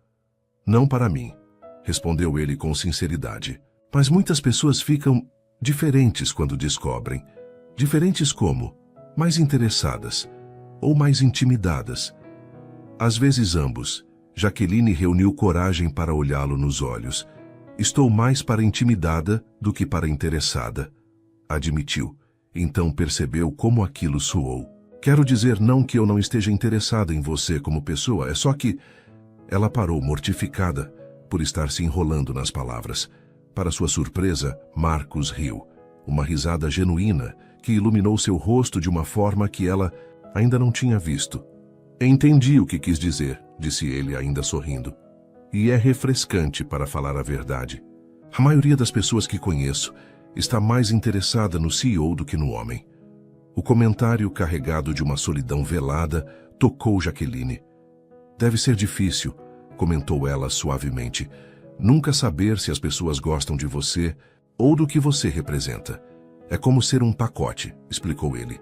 Não para mim, respondeu ele com sinceridade. Mas muitas pessoas ficam diferentes quando descobrem. Diferentes como? Mais interessadas. Ou mais intimidadas. Às vezes ambos. Jaqueline reuniu coragem para olhá-lo nos olhos. Estou mais para intimidada do que para interessada, admitiu. Então percebeu como aquilo soou. Quero dizer não que eu não esteja interessada em você como pessoa, é só que... Ela parou, mortificada, por estar se enrolando nas palavras. Para sua surpresa, Marcos riu. Uma risada genuína que iluminou seu rosto de uma forma que ela ainda não tinha visto. Entendi o que quis dizer, disse ele ainda sorrindo. E é refrescante, para falar a verdade. A maioria das pessoas que conheço está mais interessada no CEO do que no homem. O comentário, carregado de uma solidão velada, tocou Jaqueline. Deve ser difícil, comentou ela suavemente, nunca saber se as pessoas gostam de você ou do que você representa. É como ser um pacote, explicou ele.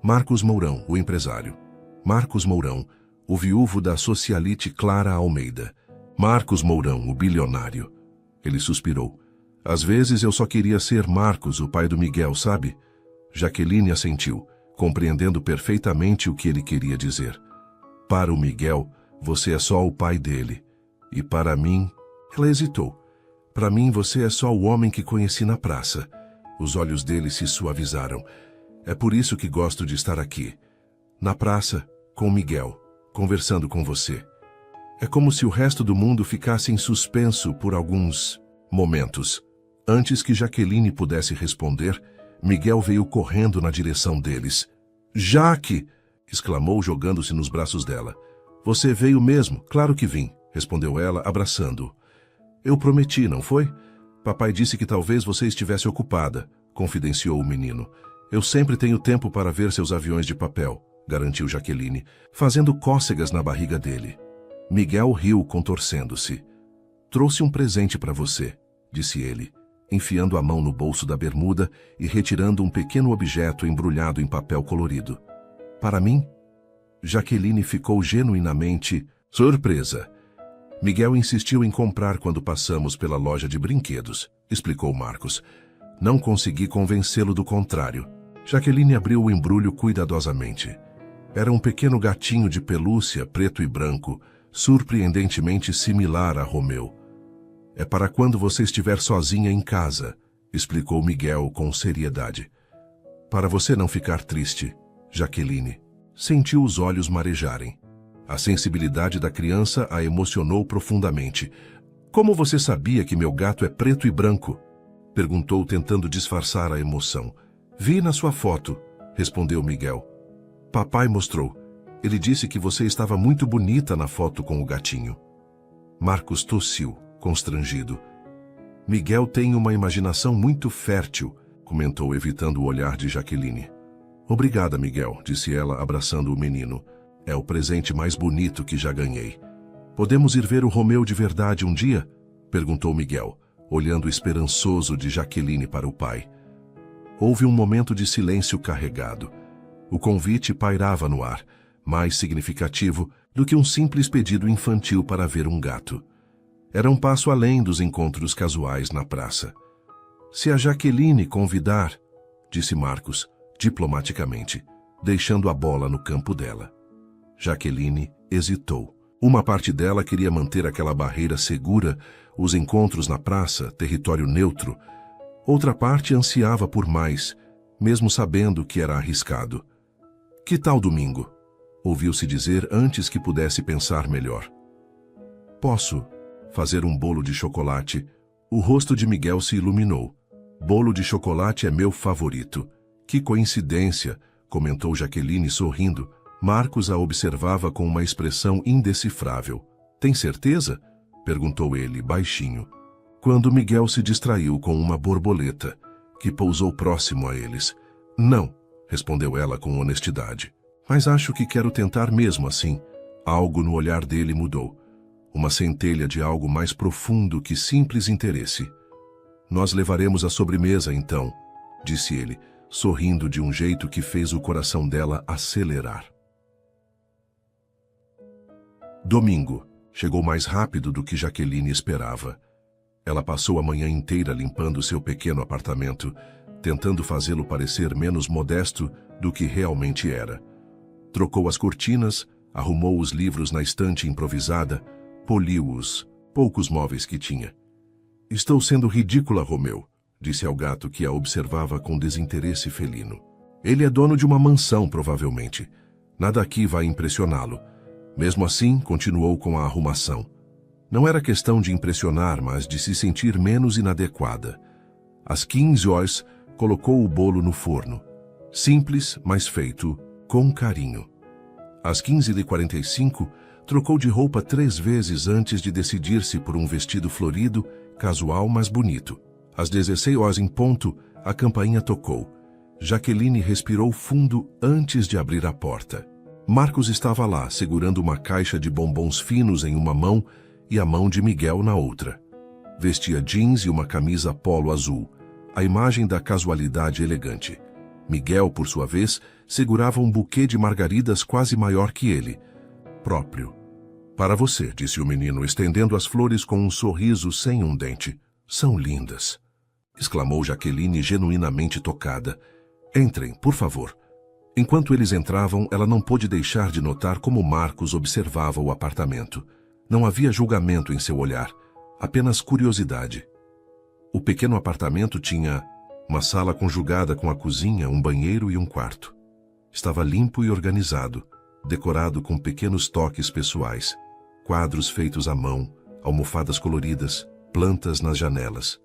Marcos Mourão, o empresário. Marcos Mourão, o viúvo da socialite Clara Almeida. Marcos Mourão, o bilionário. Ele suspirou. Às vezes eu só queria ser Marcos, o pai do Miguel, sabe? Jaqueline assentiu, compreendendo perfeitamente o que ele queria dizer. Para o Miguel, você é só o pai dele. E para mim... Ela hesitou. Para mim, você é só o homem que conheci na praça. Os olhos dele se suavizaram. É por isso que gosto de estar aqui, na praça, com Miguel, conversando com você. É como se o resto do mundo ficasse em suspenso por alguns momentos. Antes que Jaqueline pudesse responder, Miguel veio correndo na direção deles. Jaque! Exclamou, jogando-se nos braços dela. Você veio mesmo? Claro que vim, respondeu ela, abraçando-o. Eu prometi, não foi? Papai disse que talvez você estivesse ocupada, confidenciou o menino. Eu sempre tenho tempo para ver seus aviões de papel, garantiu Jaqueline, fazendo cócegas na barriga dele. Miguel riu, contorcendo-se. Trouxe um presente para você, disse ele, enfiando a mão no bolso da bermuda e retirando um pequeno objeto embrulhado em papel colorido. Para mim? Jaqueline ficou genuinamente surpresa. Miguel insistiu em comprar quando passamos pela loja de brinquedos, explicou Marcos. Não consegui convencê-lo do contrário. Jaqueline abriu o embrulho cuidadosamente. Era um pequeno gatinho de pelúcia preto e branco, surpreendentemente similar a Romeu. É para quando você estiver sozinha em casa, explicou Miguel com seriedade. Para você não ficar triste, Jaqueline. Sentiu os olhos marejarem. A sensibilidade da criança a emocionou profundamente. Como você sabia que meu gato é preto e branco? Perguntou, tentando disfarçar a emoção. Vi na sua foto, respondeu Miguel. Papai mostrou. Ele disse que você estava muito bonita na foto com o gatinho. Marcos tossiu, constrangido. Miguel tem uma imaginação muito fértil, comentou, evitando o olhar de Jaqueline. Obrigada, Miguel, disse ela, abraçando o menino. É o presente mais bonito que já ganhei. Podemos ir ver o Romeu de verdade um dia? Perguntou Miguel, olhando esperançoso de Jaqueline para o pai. Houve um momento de silêncio carregado. O convite pairava no ar, mais significativo do que um simples pedido infantil para ver um gato. Era um passo além dos encontros casuais na praça. Se a Jaqueline convidar, disse Marcos, diplomaticamente, deixando a bola no campo dela. Jaqueline hesitou. Uma parte dela queria manter aquela barreira segura, os encontros na praça, território neutro. Outra parte ansiava por mais, mesmo sabendo que era arriscado. Que tal domingo? Ouviu-se dizer antes que pudesse pensar melhor. Posso fazer um bolo de chocolate? O rosto de Miguel se iluminou. Bolo de chocolate é meu favorito. Que coincidência, comentou Jaqueline sorrindo. Marcos a observava com uma expressão indecifrável. Tem certeza? Perguntou ele, baixinho. Quando Miguel se distraiu com uma borboleta, que pousou próximo a eles. Não, respondeu ela com honestidade. Mas acho que quero tentar mesmo assim. Algo no olhar dele mudou. Uma centelha de algo mais profundo que simples interesse. Nós levaremos a sobremesa, então, disse ele, sorrindo de um jeito que fez o coração dela acelerar. Domingo. Chegou mais rápido do que Jaqueline esperava. Ela passou a manhã inteira limpando seu pequeno apartamento, tentando fazê-lo parecer menos modesto do que realmente era. Trocou as cortinas, arrumou os livros na estante improvisada, poliu os poucos móveis que tinha. Estou sendo ridícula, Romeu, disse ao gato que a observava com desinteresse felino. Ele é dono de uma mansão, provavelmente. Nada aqui vai impressioná-lo. Mesmo assim, continuou com a arrumação. Não era questão de impressionar, mas de se sentir menos inadequada. Às 15 horas, colocou o bolo no forno. Simples, mas feito com carinho. Às 15h45, trocou de roupa 3 vezes antes de decidir-se por um vestido florido, casual, mas bonito. Às 16 horas em ponto, a campainha tocou. Jaqueline respirou fundo antes de abrir a porta. Marcos estava lá, segurando uma caixa de bombons finos em uma mão e a mão de Miguel na outra. Vestia jeans e uma camisa polo azul, a imagem da casualidade elegante. Miguel, por sua vez, segurava um buquê de margaridas quase maior que ele. Próprio. Para você, disse o menino, estendendo as flores com um sorriso sem um dente. São lindas, exclamou Jaqueline, genuinamente tocada. Entrem, por favor. Enquanto eles entravam, ela não pôde deixar de notar como Marcos observava o apartamento. Não havia julgamento em seu olhar, apenas curiosidade. O pequeno apartamento tinha Uma sala conjugada com a cozinha, um banheiro e um quarto. Estava limpo e organizado, decorado com pequenos toques pessoais, quadros feitos à mão, almofadas coloridas, plantas nas janelas.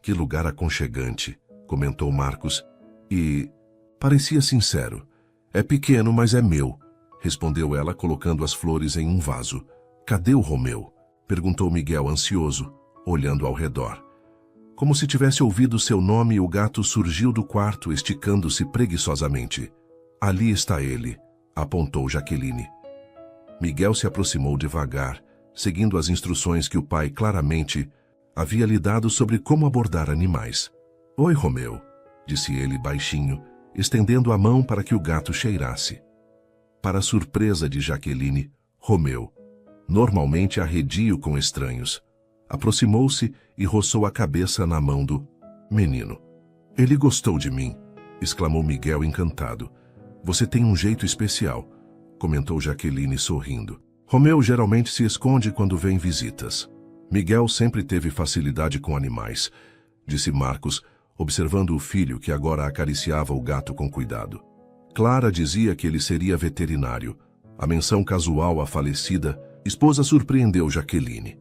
Que lugar aconchegante, comentou Marcos, e parecia sincero. É pequeno, mas é meu, respondeu ela colocando as flores em um vaso. Cadê o Romeu? Perguntou Miguel ansioso, olhando ao redor. Como se tivesse ouvido seu nome, o gato surgiu do quarto, esticando-se preguiçosamente. Ali está ele, apontou Jaqueline. Miguel se aproximou devagar, seguindo as instruções que o pai claramente havia lhe dado sobre como abordar animais. Oi, Romeu, disse ele baixinho, estendendo a mão para que o gato cheirasse. Para a surpresa de Jaqueline, Romeu, normalmente arredio com estranhos, aproximou-se e roçou a cabeça na mão do menino. Ele gostou de mim, exclamou Miguel encantado. Você tem um jeito especial, comentou Jaqueline sorrindo. Romeu geralmente se esconde quando vem visitas. Miguel sempre teve facilidade com animais, disse Marcos, observando o filho que agora acariciava o gato com cuidado. Clara dizia que ele seria veterinário. A menção casual à falecida esposa surpreendeu Jaqueline.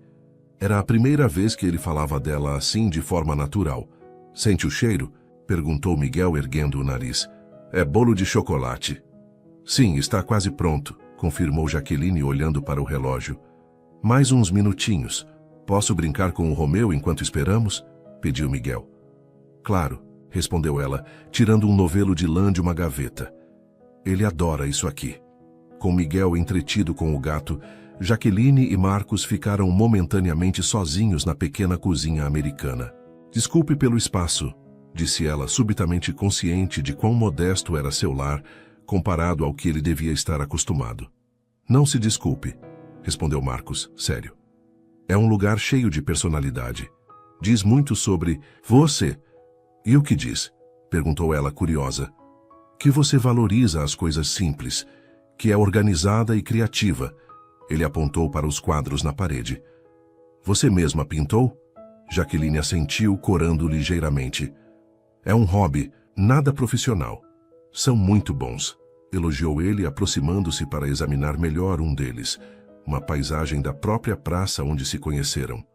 Era a primeira vez que ele falava dela assim de forma natural. Sente o cheiro? Perguntou Miguel erguendo o nariz. É bolo de chocolate. Sim, está quase pronto, confirmou Jaqueline olhando para o relógio. Mais uns minutinhos. Posso brincar com o Romeu enquanto esperamos? Pediu Miguel. Claro, respondeu ela, tirando um novelo de lã de uma gaveta. Ele adora isso aqui. Com Miguel entretido com o gato, Jaqueline e Marcos ficaram momentaneamente sozinhos na pequena cozinha americana. Desculpe pelo espaço, disse ela, subitamente consciente de quão modesto era seu lar, comparado ao que ele devia estar acostumado. Não se desculpe, respondeu Marcos, sério. É um lugar cheio de personalidade. Diz muito sobre você. E o que diz? Perguntou ela curiosa. Que você valoriza as coisas simples, que é organizada e criativa. Ele apontou para os quadros na parede. Você mesma pintou? Jaqueline assentiu, corando ligeiramente. É um hobby, nada profissional. São muito bons, elogiou ele, aproximando-se para examinar melhor um deles, uma paisagem da própria praça onde se conheceram.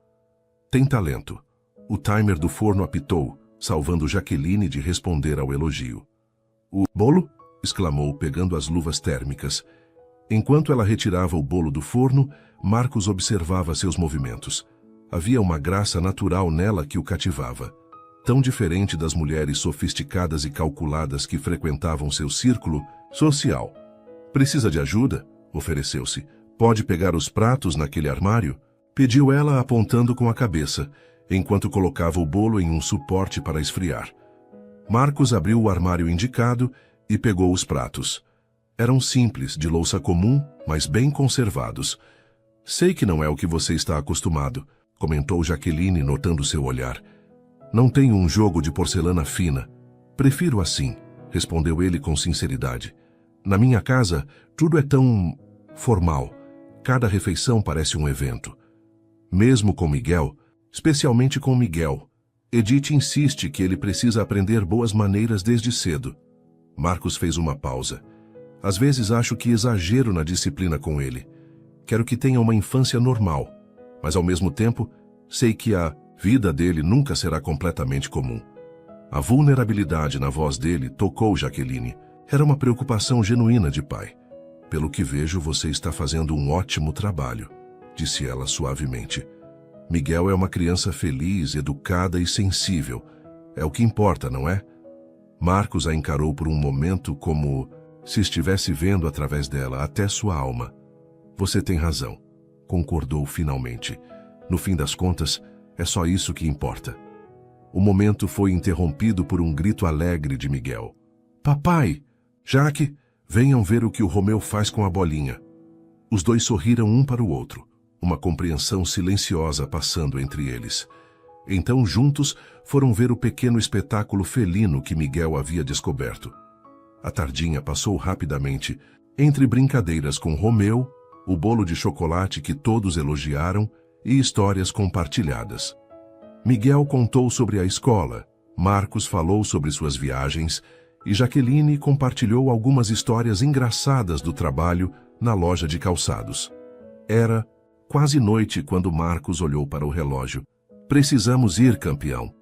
Tem talento. O timer do forno apitou, salvando Jaqueline de responder ao elogio. O bolo? Exclamou, pegando as luvas térmicas. Enquanto ela retirava o bolo do forno, Marcos observava seus movimentos. Havia uma graça natural nela que o cativava. Tão diferente das mulheres sofisticadas e calculadas que frequentavam seu círculo social. Precisa de ajuda? Ofereceu-se. Pode pegar os pratos naquele armário? Pediu ela apontando com a cabeça, enquanto colocava o bolo em um suporte para esfriar. Marcos abriu o armário indicado e pegou os pratos. Eram simples, de louça comum, mas bem conservados. Sei que não é o que você está acostumado, comentou Jaqueline, notando seu olhar. Não tenho um jogo de porcelana fina. Prefiro assim, respondeu ele com sinceridade. Na minha casa, tudo é tão formal. Cada refeição parece um evento. Mesmo com Miguel, especialmente com Miguel, Edith insiste que ele precisa aprender boas maneiras desde cedo. Marcos fez uma pausa. Às vezes acho que exagero na disciplina com ele. Quero que tenha uma infância normal, mas ao mesmo tempo sei que a vida dele nunca será completamente comum. A vulnerabilidade na voz dele tocou Jaqueline. Era uma preocupação genuína de pai. Pelo que vejo, você está fazendo um ótimo trabalho, disse ela suavemente. Miguel é uma criança feliz, educada e sensível. É o que importa, não é? Marcos a encarou por um momento como se estivesse vendo através dela até sua alma. Você tem razão, concordou finalmente. No fim das contas, é só isso que importa. O momento foi interrompido por um grito alegre de Miguel. Papai! Jaque, venham ver o que o Romeu faz com a bolinha. Os dois sorriram um para o outro, uma compreensão silenciosa passando entre eles. Então, juntos, foram ver o pequeno espetáculo felino que Miguel havia descoberto. A tardinha passou rapidamente, entre brincadeiras com Romeu, o bolo de chocolate que todos elogiaram e histórias compartilhadas. Miguel contou sobre a escola, Marcos falou sobre suas viagens e Jaqueline compartilhou algumas histórias engraçadas do trabalho na loja de calçados. Era quase noite quando Marcos olhou para o relógio. Precisamos ir, campeão.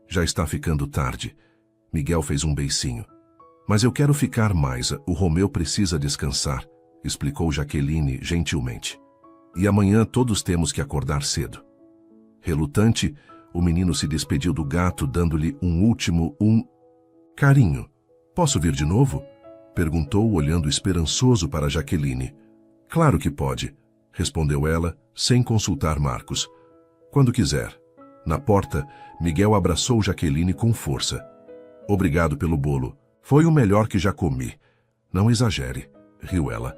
Já está ficando tarde. Miguel fez um beicinho. Mas eu quero ficar mais, o Romeu precisa descansar, explicou Jaqueline gentilmente. E amanhã todos temos que acordar cedo. Relutante, o menino se despediu do gato, dando-lhe um último carinho. Posso vir de novo? Perguntou, olhando esperançoso para Jaqueline. Claro que pode, respondeu ela, sem consultar Marcos. Quando quiser. Na porta, Miguel abraçou Jaqueline com força. Obrigado pelo bolo. Foi o melhor que já comi. Não exagere, riu ela.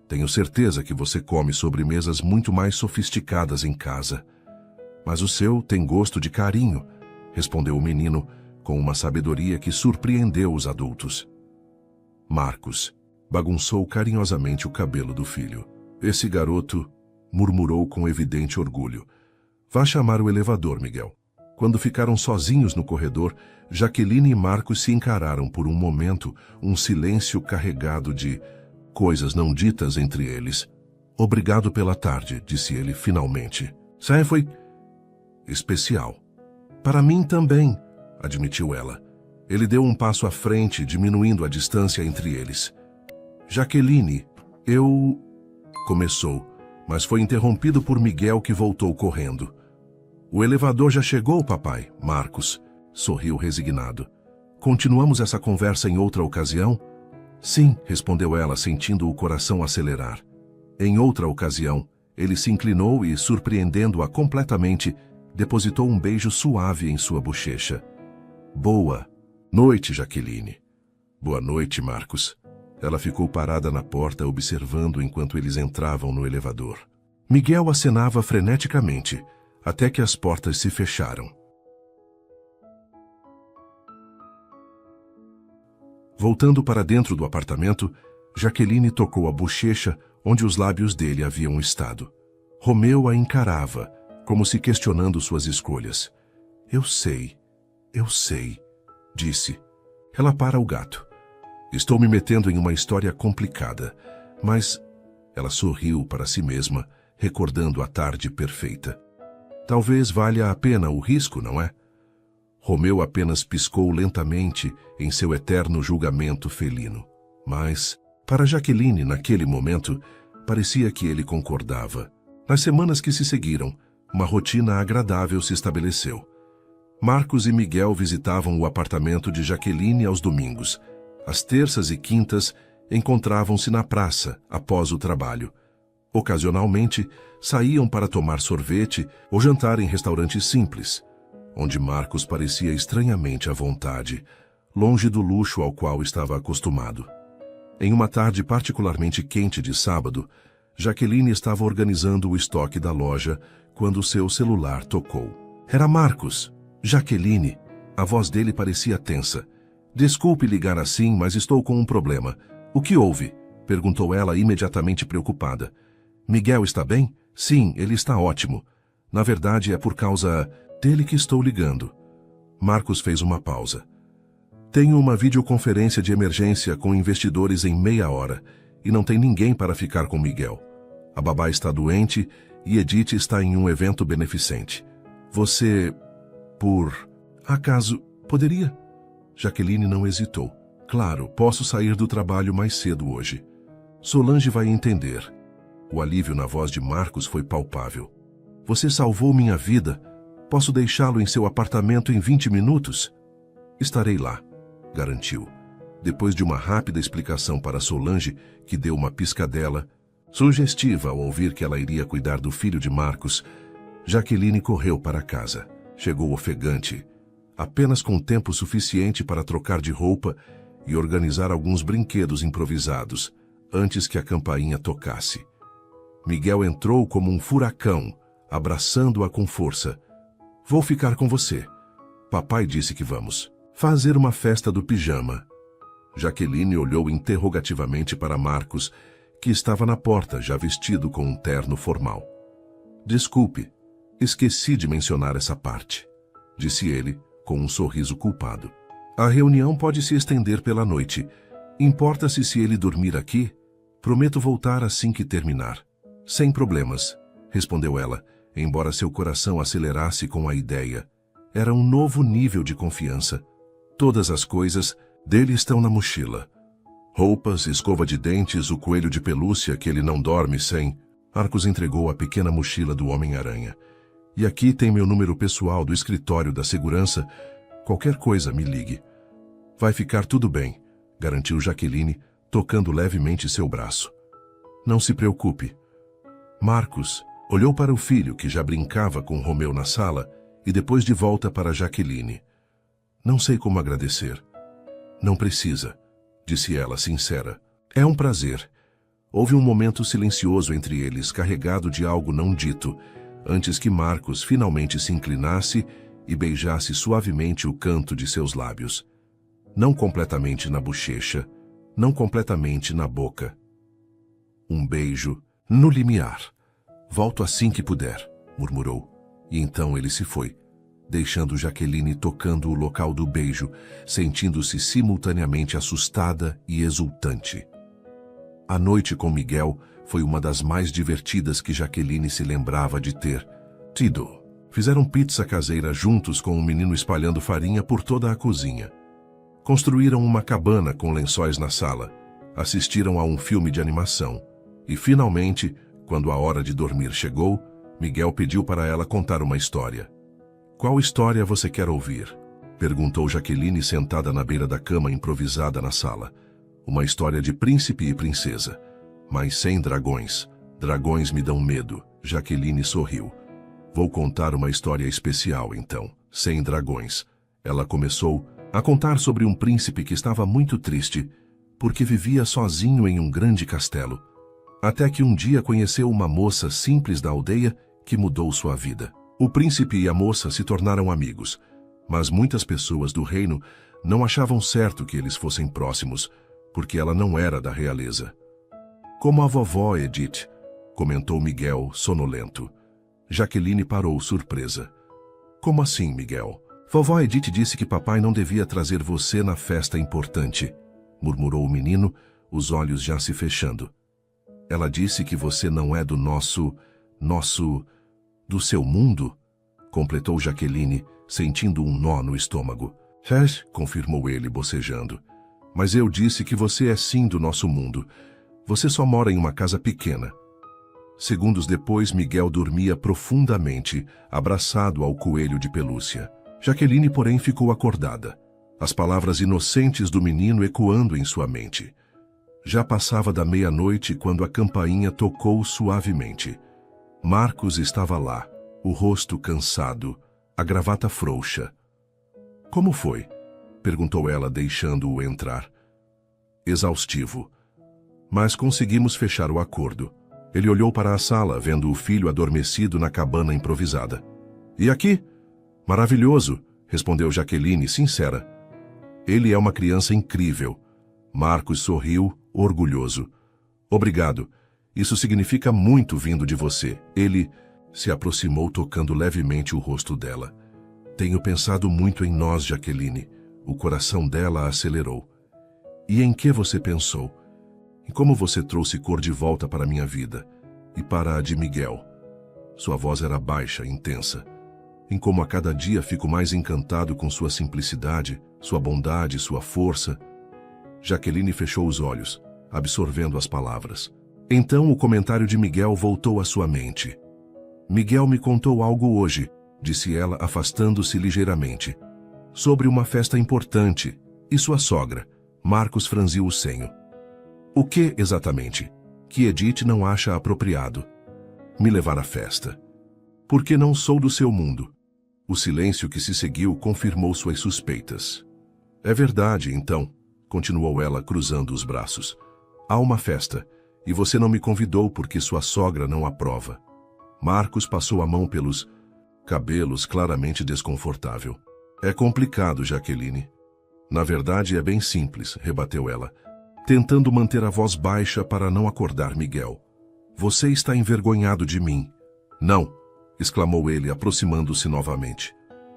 Tenho certeza que você come sobremesas muito mais sofisticadas em casa. Mas o seu tem gosto de carinho, respondeu o menino, com uma sabedoria que surpreendeu os adultos. Marcos bagunçou carinhosamente o cabelo do filho. Esse garoto, murmurou com evidente orgulho. Vá chamar o elevador, Miguel. Quando ficaram sozinhos no corredor, Jaqueline e Marcos se encararam por um momento, um silêncio carregado de coisas não ditas entre eles. Obrigado pela tarde, disse ele finalmente. Foi especial. Para mim também, admitiu ela. Ele deu um passo à frente, diminuindo a distância entre eles. Jaqueline, começou, mas foi interrompido por Miguel, que voltou correndo. O elevador já chegou, papai, Marcos, sorriu resignado. Continuamos essa conversa em outra ocasião? Sim, respondeu ela, sentindo o coração acelerar. Em outra ocasião, ele se inclinou e, surpreendendo-a completamente, depositou um beijo suave em sua bochecha. Boa noite, Jaqueline. Boa noite, Marcos. Ela ficou parada na porta, observando enquanto eles entravam no elevador. Miguel acenava freneticamente, até que as portas se fecharam. Voltando para dentro do apartamento, Jaqueline tocou a bochecha onde os lábios dele haviam estado. Romeu a encarava, como se questionando suas escolhas. Eu sei, disse. Ela para o gato. Estou me metendo em uma história complicada, mas... Ela sorriu para si mesma, recordando a tarde perfeita. Talvez valha a pena o risco, não é? Romeu apenas piscou lentamente em seu eterno julgamento felino. Mas, para Jaqueline, naquele momento, parecia que ele concordava. Nas semanas que se seguiram, uma rotina agradável se estabeleceu. Marcos e Miguel visitavam o apartamento de Jaqueline aos domingos. Às terças e quintas, encontravam-se na praça, após o trabalho. Ocasionalmente, saíam para tomar sorvete ou jantar em restaurantes simples, onde Marcos parecia estranhamente à vontade, longe do luxo ao qual estava acostumado. Em uma tarde particularmente quente de sábado, Jaqueline estava organizando o estoque da loja quando seu celular tocou. Era Marcos. Jaqueline. A voz dele parecia tensa. Desculpe ligar assim, mas estou com um problema. O que houve? Perguntou ela imediatamente preocupada. Miguel está bem? Sim, ele está ótimo. Na verdade, é por causa dele que estou ligando. Marcos fez uma pausa. Tenho uma videoconferência de emergência com investidores em meia hora e não tem ninguém para ficar com Miguel. A babá está doente e Edith está em um evento beneficente. Você, por acaso, poderia? Jaqueline não hesitou. Claro, posso sair do trabalho mais cedo hoje. Solange vai entender. O alívio na voz de Marcos foi palpável. Você salvou minha vida. Posso deixá-lo em seu apartamento em 20 minutos? Estarei lá, garantiu. Depois de uma rápida explicação para Solange, que deu uma piscadela, sugestiva ao ouvir que ela iria cuidar do filho de Marcos, Jaqueline correu para casa. Chegou ofegante, apenas com tempo suficiente para trocar de roupa e organizar alguns brinquedos improvisados, antes que a campainha tocasse. Miguel entrou como um furacão, abraçando-a com força. Vou ficar com você. Papai disse que vamos fazer uma festa do pijama. Jaqueline olhou interrogativamente para Marcos, que estava na porta, já vestido com um terno formal. Desculpe, esqueci de mencionar essa parte, disse ele, com um sorriso culpado. A reunião pode se estender pela noite. Importa-se se ele dormir aqui? Prometo voltar assim que terminar. Sem problemas, respondeu ela, embora seu coração acelerasse com a ideia. Era um novo nível de confiança. Todas as coisas dele estão na mochila. Roupas, escova de dentes, o coelho de pelúcia que ele não dorme sem. Marcos entregou a pequena mochila do Homem-Aranha. E aqui tem meu número pessoal do escritório da segurança. Qualquer coisa, me ligue. Vai ficar tudo bem, garantiu Jaqueline, tocando levemente seu braço. Não se preocupe. Marcos olhou para o filho que já brincava com Romeu na sala e depois de volta para Jaqueline. Não sei como agradecer. Não precisa, disse ela sincera. É um prazer. Houve um momento silencioso entre eles, carregado de algo não dito, antes que Marcos finalmente se inclinasse e beijasse suavemente o canto de seus lábios. Não completamente na bochecha, não completamente na boca. Um beijo no limiar. Volto assim que puder, murmurou. E então ele se foi, deixando Jaqueline tocando o local do beijo, sentindo-se simultaneamente assustada e exultante. A noite com Miguel foi uma das mais divertidas que Jaqueline se lembrava de ter tido. Fizeram pizza caseira juntos com o menino espalhando farinha por toda a cozinha. Construíram uma cabana com lençóis na sala. Assistiram a um filme de animação. E finalmente, quando a hora de dormir chegou, Miguel pediu para ela contar uma história. Qual história você quer ouvir? Perguntou Jaqueline sentada na beira da cama improvisada na sala. Uma história de príncipe e princesa, mas sem dragões. Dragões me dão medo. Jaqueline sorriu. Vou contar uma história especial, então, sem dragões. Ela começou a contar sobre um príncipe que estava muito triste, porque vivia sozinho em um grande castelo. Até que um dia conheceu uma moça simples da aldeia que mudou sua vida. O príncipe e a moça se tornaram amigos, mas muitas pessoas do reino não achavam certo que eles fossem próximos, porque ela não era da realeza. Como a vovó Edith, comentou Miguel, sonolento. Jaqueline parou, surpresa. Como assim, Miguel? Vovó Edith disse que papai não devia trazer você na festa importante, murmurou o menino, os olhos já se fechando. Ela disse que você não é do do seu mundo? Completou Jaqueline, sentindo um nó no estômago. Confirmou ele, bocejando. Mas eu disse que você é sim do nosso mundo. Você só mora em uma casa pequena. Segundos depois, Miguel dormia profundamente, abraçado ao coelho de pelúcia. Jaqueline, porém, ficou acordada, as palavras inocentes do menino ecoando em sua mente. Já passava da meia-noite quando a campainha tocou suavemente. Marcos estava lá, o rosto cansado, a gravata frouxa. Como foi? Perguntou ela, deixando-o entrar. Exaustivo. Mas conseguimos fechar o acordo. Ele olhou para a sala, vendo o filho adormecido na cabana improvisada. E aqui? Maravilhoso, respondeu Jaqueline, sincera. Ele é uma criança incrível. Marcos sorriu, orgulhoso. Obrigado. Isso significa muito vindo de você. Ele se aproximou, tocando levemente o rosto dela. Tenho pensado muito em nós, Jaqueline. O coração dela acelerou. E em que você pensou? Em como você trouxe cor de volta para minha vida e para a de Miguel. Sua voz era baixa, intensa. Em como a cada dia fico mais encantado com sua simplicidade, sua bondade, sua força. Jaqueline fechou os olhos, absorvendo as palavras. Então o comentário de Miguel voltou à sua mente. Miguel me contou algo hoje, disse ela, afastando-se ligeiramente. Sobre uma festa importante, e sua sogra. Marcos franziu o senho. O que, exatamente? Que Edith não acha apropriado. Me levar à festa. Porque não sou do seu mundo. O silêncio que se seguiu confirmou suas suspeitas. É verdade, então, continuou ela, cruzando os braços. Há uma festa, e você não me convidou porque sua sogra não aprova. Marcos passou a mão pelos cabelos, claramente desconfortável. É complicado, Jaqueline. Na verdade, é bem simples, rebateu ela, tentando manter a voz baixa para não acordar Miguel. Você está envergonhado de mim. Não, exclamou ele, aproximando-se novamente.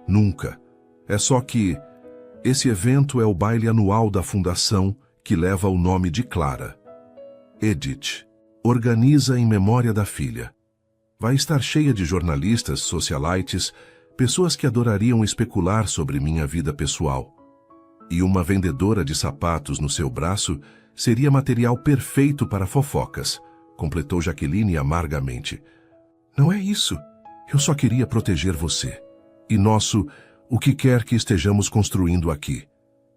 Nunca. É só que esse evento é o baile anual da fundação que leva o nome de Clara. Edith organiza em memória da filha. Vai estar cheia de jornalistas, socialites, pessoas que adorariam especular sobre minha vida pessoal. E uma vendedora de sapatos no seu braço seria material perfeito para fofocas, completou Jaqueline amargamente. Não é isso. Eu só queria proteger você. E o que quer que estejamos construindo aqui.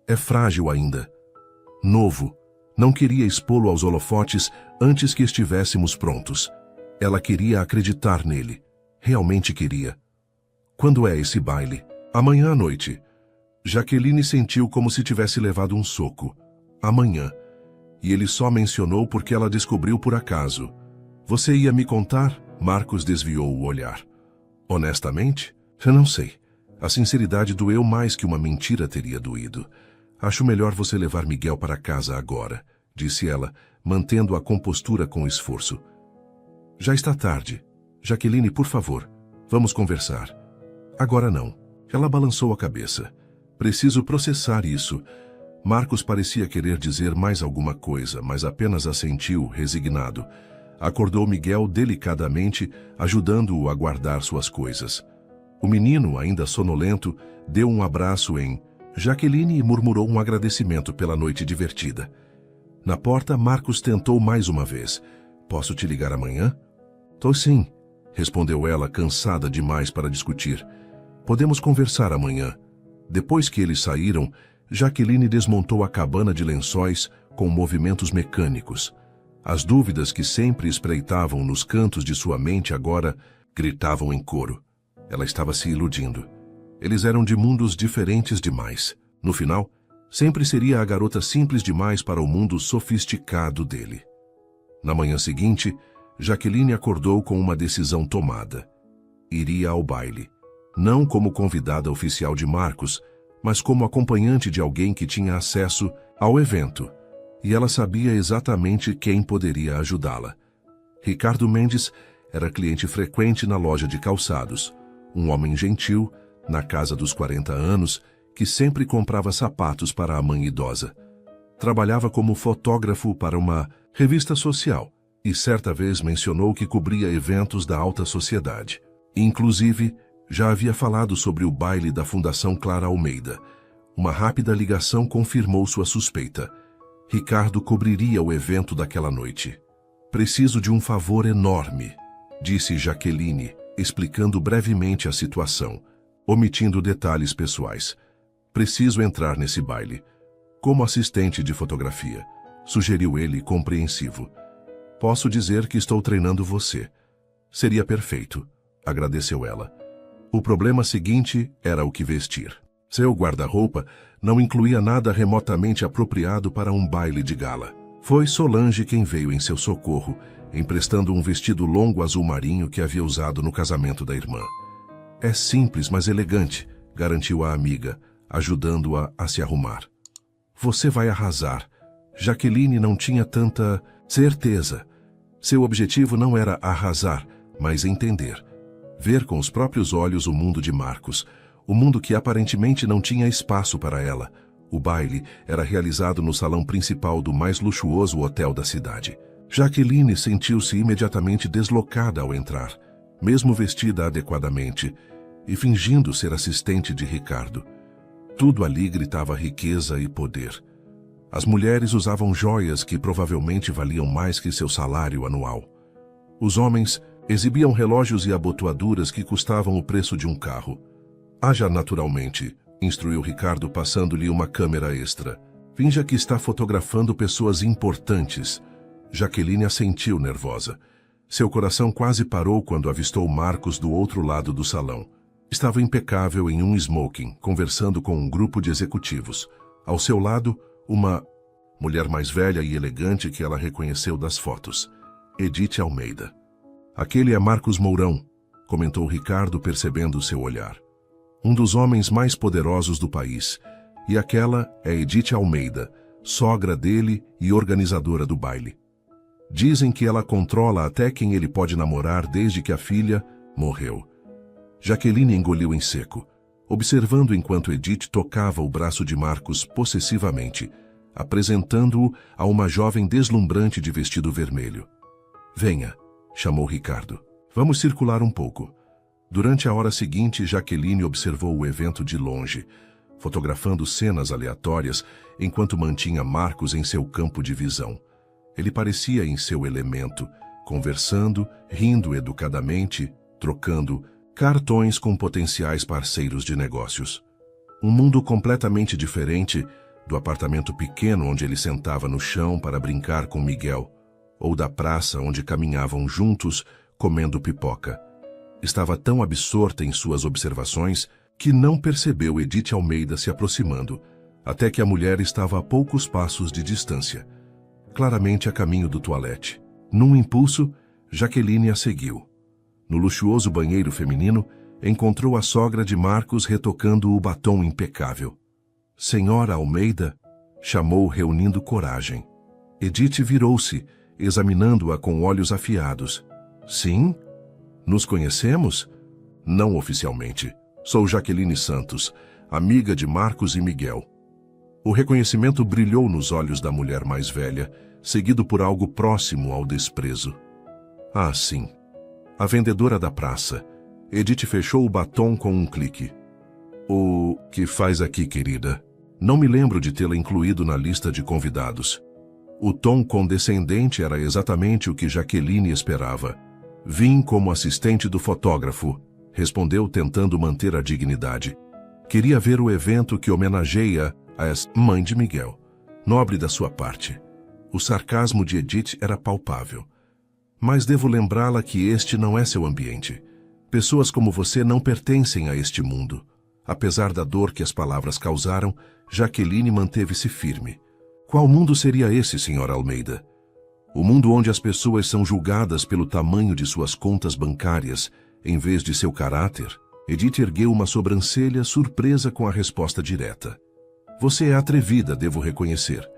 É frágil ainda. Novo. Não queria expô-lo aos holofotes antes que estivéssemos prontos. Ela queria acreditar nele. Realmente queria. Quando é esse baile? Amanhã à noite. Jaqueline sentiu como se tivesse levado um soco. Amanhã. E ele só mencionou porque ela descobriu por acaso. Você ia me contar? Marcos desviou o olhar. Honestamente? Eu não sei. A sinceridade doeu mais que uma mentira teria doído. Acho melhor você levar Miguel para casa agora, disse ela, mantendo a compostura com esforço. Já está tarde. Jaqueline, por favor, vamos conversar. Agora não. Ela balançou a cabeça. Preciso processar isso. Marcos parecia querer dizer mais alguma coisa, mas apenas assentiu, resignado. Acordou Miguel delicadamente, ajudando-o a guardar suas coisas. O menino, ainda sonolento, deu um abraço em Jaqueline e murmurou um agradecimento pela noite divertida. Na porta, Marcos tentou mais uma vez. Posso te ligar amanhã? Tô sim, respondeu ela, cansada demais para discutir. Podemos conversar amanhã. Depois que eles saíram, Jaqueline desmontou a cabana de lençóis com movimentos mecânicos. As dúvidas que sempre espreitavam nos cantos de sua mente agora gritavam em coro. Ela estava se iludindo. Eles eram de mundos diferentes demais. No final, sempre seria a garota simples demais para o mundo sofisticado dele. Na manhã seguinte, Jaqueline acordou com uma decisão tomada. Iria ao baile. Não como convidada oficial de Marcos, mas como acompanhante de alguém que tinha acesso ao evento. E ela sabia exatamente quem poderia ajudá-la. Ricardo Mendes era cliente frequente na loja de calçados. Um homem gentil, na casa dos 40 anos, que sempre comprava sapatos para a mãe idosa. Trabalhava como fotógrafo para uma revista social e certa vez mencionou que cobria eventos da alta sociedade. Inclusive, já havia falado sobre o baile da Fundação Clara Almeida. Uma rápida ligação confirmou sua suspeita. Ricardo cobriria o evento daquela noite. Preciso de um favor enorme, disse Jaqueline, explicando brevemente a situação, omitindo detalhes pessoais. Preciso entrar nesse baile. Como assistente de fotografia, sugeriu ele compreensivo. Posso dizer que estou treinando você. Seria perfeito, agradeceu ela. O problema seguinte era o que vestir. Seu guarda-roupa não incluía nada remotamente apropriado para um baile de gala. Foi Solange quem veio em seu socorro, emprestando um vestido longo azul marinho que havia usado no casamento da irmã. É simples, mas elegante, garantiu a amiga, ajudando-a a se arrumar. Você vai arrasar. Jaqueline não tinha tanta certeza. Seu objetivo não era arrasar, mas entender. Ver com os próprios olhos o mundo de Marcos, o mundo que aparentemente não tinha espaço para ela. O baile era realizado no salão principal do mais luxuoso hotel da cidade. Jaqueline sentiu-se imediatamente deslocada ao entrar, mesmo vestida adequadamente, e fingindo ser assistente de Ricardo. Tudo ali gritava riqueza e poder. As mulheres usavam joias que provavelmente valiam mais que seu salário anual. Os homens exibiam relógios e abotoaduras que custavam o preço de um carro. Haja naturalmente, instruiu Ricardo passando-lhe uma câmera extra. Finja que está fotografando pessoas importantes. Jaqueline assentiu nervosa. Seu coração quase parou quando avistou Marcos do outro lado do salão. Estava impecável em um smoking, conversando com um grupo de executivos. Ao seu lado, uma mulher mais velha e elegante que ela reconheceu das fotos. Edith Almeida. Aquele é Marcos Mourão, comentou Ricardo percebendo seu olhar. Um dos homens mais poderosos do país. E aquela é Edith Almeida, sogra dele e organizadora do baile. Dizem que ela controla até quem ele pode namorar desde que a filha morreu. Jaqueline engoliu em seco. observando enquanto Edith tocava o braço de Marcos possessivamente, apresentando-o a uma jovem deslumbrante de vestido vermelho. Venha, chamou Ricardo. Vamos circular um pouco. Durante a hora seguinte, Jaqueline observou o evento de longe, fotografando cenas aleatórias enquanto mantinha Marcos em seu campo de visão. Ele parecia em seu elemento, conversando, rindo educadamente, trocando cartões com potenciais parceiros de negócios. Um mundo completamente diferente do apartamento pequeno onde ele sentava no chão para brincar com Miguel, ou da praça onde caminhavam juntos comendo pipoca. Estava tão absorta em suas observações que não percebeu Edith Almeida se aproximando, até que a mulher estava a poucos passos de distância, claramente a caminho do toalete. Num impulso, Jaqueline a seguiu. No luxuoso banheiro feminino, encontrou a sogra de Marcos retocando o batom impecável. Senhora Almeida, chamou reunindo coragem. Edith virou-se, examinando-a com olhos afiados. Sim? Nos conhecemos? Não oficialmente. Sou Jaqueline Santos, amiga de Marcos e Miguel. O reconhecimento brilhou nos olhos da mulher mais velha, seguido por algo próximo ao desprezo. Ah, sim. A vendedora da praça. Edith fechou o batom com um clique. O que faz aqui, querida? Não me lembro de tê-la incluído na lista de convidados. O tom condescendente era exatamente o que Jaqueline esperava. Vim como assistente do fotógrafo, respondeu tentando manter a dignidade. Queria ver o evento que homenageia a mãe de Miguel. Nobre da sua parte. O sarcasmo de Edith era palpável. Mas devo lembrá-la que este não é seu ambiente. Pessoas como você não pertencem a este mundo. Apesar da dor que as palavras causaram, Jaqueline manteve-se firme. Qual mundo seria esse, senhora Almeida? O mundo onde as pessoas são julgadas pelo tamanho de suas contas bancárias, em vez de seu caráter? Edith ergueu uma sobrancelha, surpresa com a resposta direta. Você é atrevida, devo reconhecer.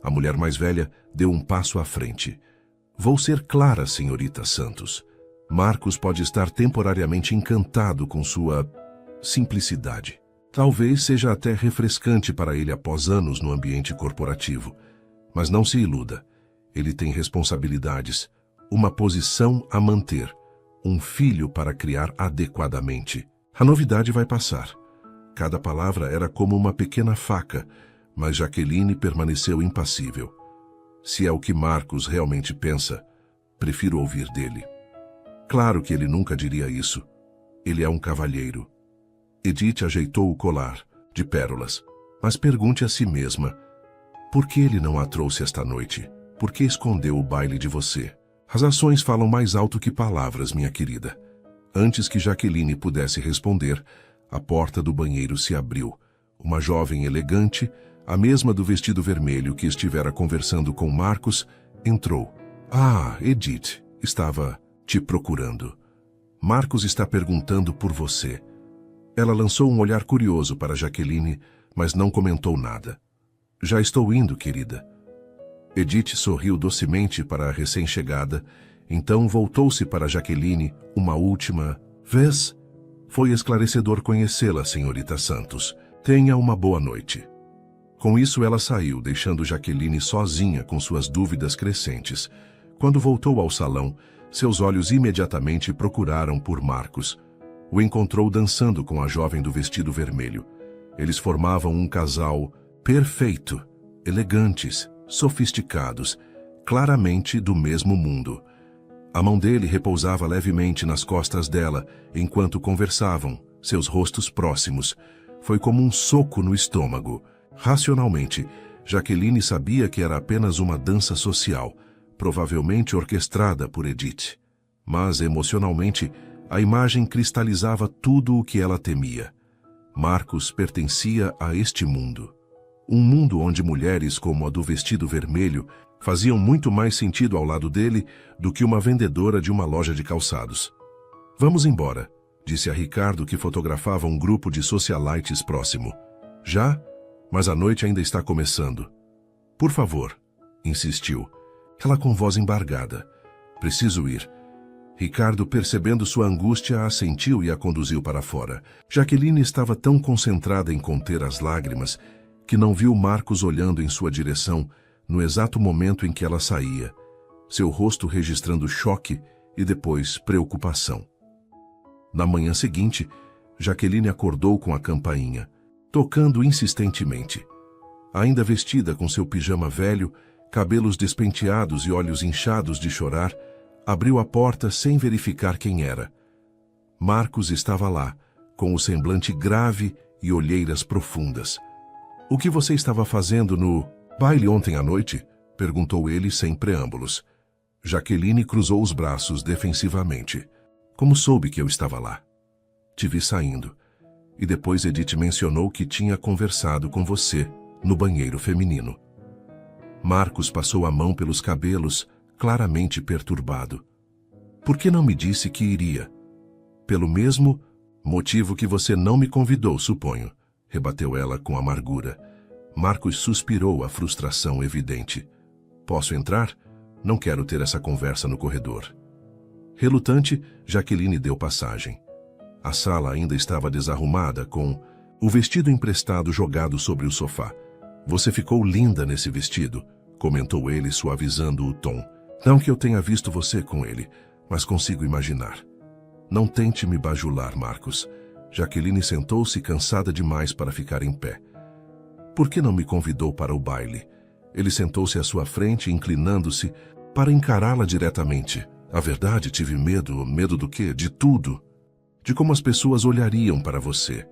A mulher mais velha deu um passo à frente. Vou ser clara, senhorita Santos. Marcos pode estar temporariamente encantado com sua simplicidade. Talvez seja até refrescante para ele após anos no ambiente corporativo. Mas não se iluda. Ele tem responsabilidades, uma posição a manter, um filho para criar adequadamente. A novidade vai passar. Cada palavra era como uma pequena faca, mas Jaqueline permaneceu impassível. Se é o que Marcos realmente pensa, prefiro ouvir dele. Claro que ele nunca diria isso. Ele é um cavalheiro. Edith ajeitou o colar, de pérolas, mas pergunte a si mesma, por que ele não a trouxe esta noite? Por que escondeu o baile de você? As ações falam mais alto que palavras, minha querida. Antes que Jaqueline pudesse responder, a porta do banheiro se abriu. Uma jovem elegante, a mesma do vestido vermelho que estivera conversando com Marcos, entrou. Ah, Edith, estava te procurando. Marcos está perguntando por você. Ela lançou um olhar curioso para Jaqueline, mas não comentou nada. Já estou indo, querida. Edith sorriu docemente para a recém-chegada, então voltou-se para Jaqueline uma última vez. Foi esclarecedor conhecê-la, senhorita Santos. Tenha uma boa noite. Com isso ela saiu, deixando Jaqueline sozinha com suas dúvidas crescentes. Quando voltou ao salão, seus olhos imediatamente procuraram por Marcos. O encontrou dançando com a jovem do vestido vermelho. Eles formavam um casal perfeito, elegantes, sofisticados, claramente do mesmo mundo. A mão dele repousava levemente nas costas dela, enquanto conversavam, seus rostos próximos. Foi como um soco no estômago. Racionalmente, Jaqueline sabia que era apenas uma dança social, provavelmente orquestrada por Edith. Mas, emocionalmente, a imagem cristalizava tudo o que ela temia. Marcos pertencia a este mundo. Um mundo onde mulheres como a do vestido vermelho faziam muito mais sentido ao lado dele do que uma vendedora de uma loja de calçados. Vamos embora, disse a Ricardo, que fotografava um grupo de socialites próximo. Já? Mas a noite ainda está começando. Por favor, insistiu, ela com voz embargada. Preciso ir. Ricardo, percebendo sua angústia, assentiu e a conduziu para fora. Jaqueline estava tão concentrada em conter as lágrimas que não viu Marcos olhando em sua direção no exato momento em que ela saía, seu rosto registrando choque e depois preocupação. Na manhã seguinte, Jaqueline acordou com a campainha, tocando insistentemente. Ainda vestida com seu pijama velho, cabelos despenteados e olhos inchados de chorar, abriu a porta sem verificar quem era. Marcos estava lá, com o semblante grave e olheiras profundas. — O que você estava fazendo no baile ontem à noite? Perguntou ele sem preâmbulos. Jaqueline cruzou os braços defensivamente. — Como soube que eu estava lá? — Te vi saindo. E depois Edith mencionou que tinha conversado com você no banheiro feminino. Marcos passou a mão pelos cabelos, claramente perturbado. — Por que não me disse que iria? — Pelo mesmo motivo que você não me convidou, suponho, rebateu ela com amargura. Marcos suspirou, a frustração evidente. — Posso entrar? Não quero ter essa conversa no corredor. Relutante, Jaqueline deu passagem. A sala ainda estava desarrumada, com o vestido emprestado jogado sobre o sofá. — Você ficou linda nesse vestido, comentou ele, suavizando o tom. Não que eu tenha visto você com ele, mas consigo imaginar. Não tente me bajular, Marcos. Jaqueline sentou-se, cansada demais para ficar em pé. Por que não me convidou para o baile? Ele sentou-se à sua frente, inclinando-se, para encará-la diretamente. A verdade, tive medo. Medo do quê? De tudo. De como as pessoas olhariam para você.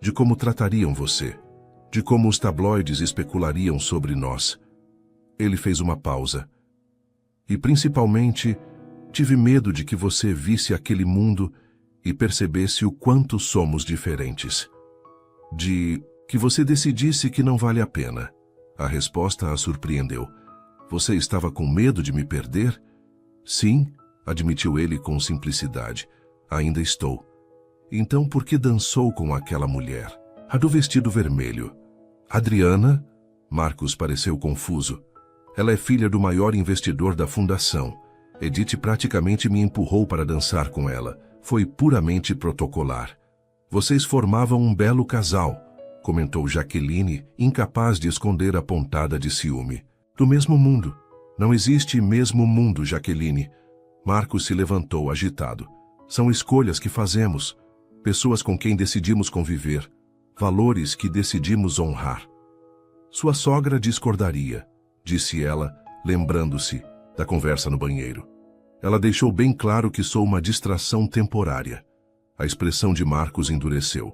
De como tratariam você. De como os tabloides especulariam sobre nós. Ele fez uma pausa. E principalmente, tive medo de que você visse aquele mundo e percebesse o quanto somos diferentes. De que você decidisse que não vale a pena. A resposta a surpreendeu. Você estava com medo de me perder? Sim, admitiu ele com simplicidade. Ainda estou. Então por que dançou com aquela mulher? A do vestido vermelho. Adriana? Marcos pareceu confuso. Ela é filha do maior investidor da fundação. Edith praticamente me empurrou para dançar com ela. Foi puramente protocolar. Vocês formavam um belo casal, comentou Jaqueline, incapaz de esconder a pontada de ciúme. Do mesmo mundo. Não existe mesmo mundo, Jaqueline. Marcos se levantou, agitado. São escolhas que fazemos. Pessoas com quem decidimos conviver. Valores que decidimos honrar. Sua sogra discordaria, disse ela, lembrando-se da conversa no banheiro. Ela deixou bem claro que sou uma distração temporária. A expressão de Marcos endureceu.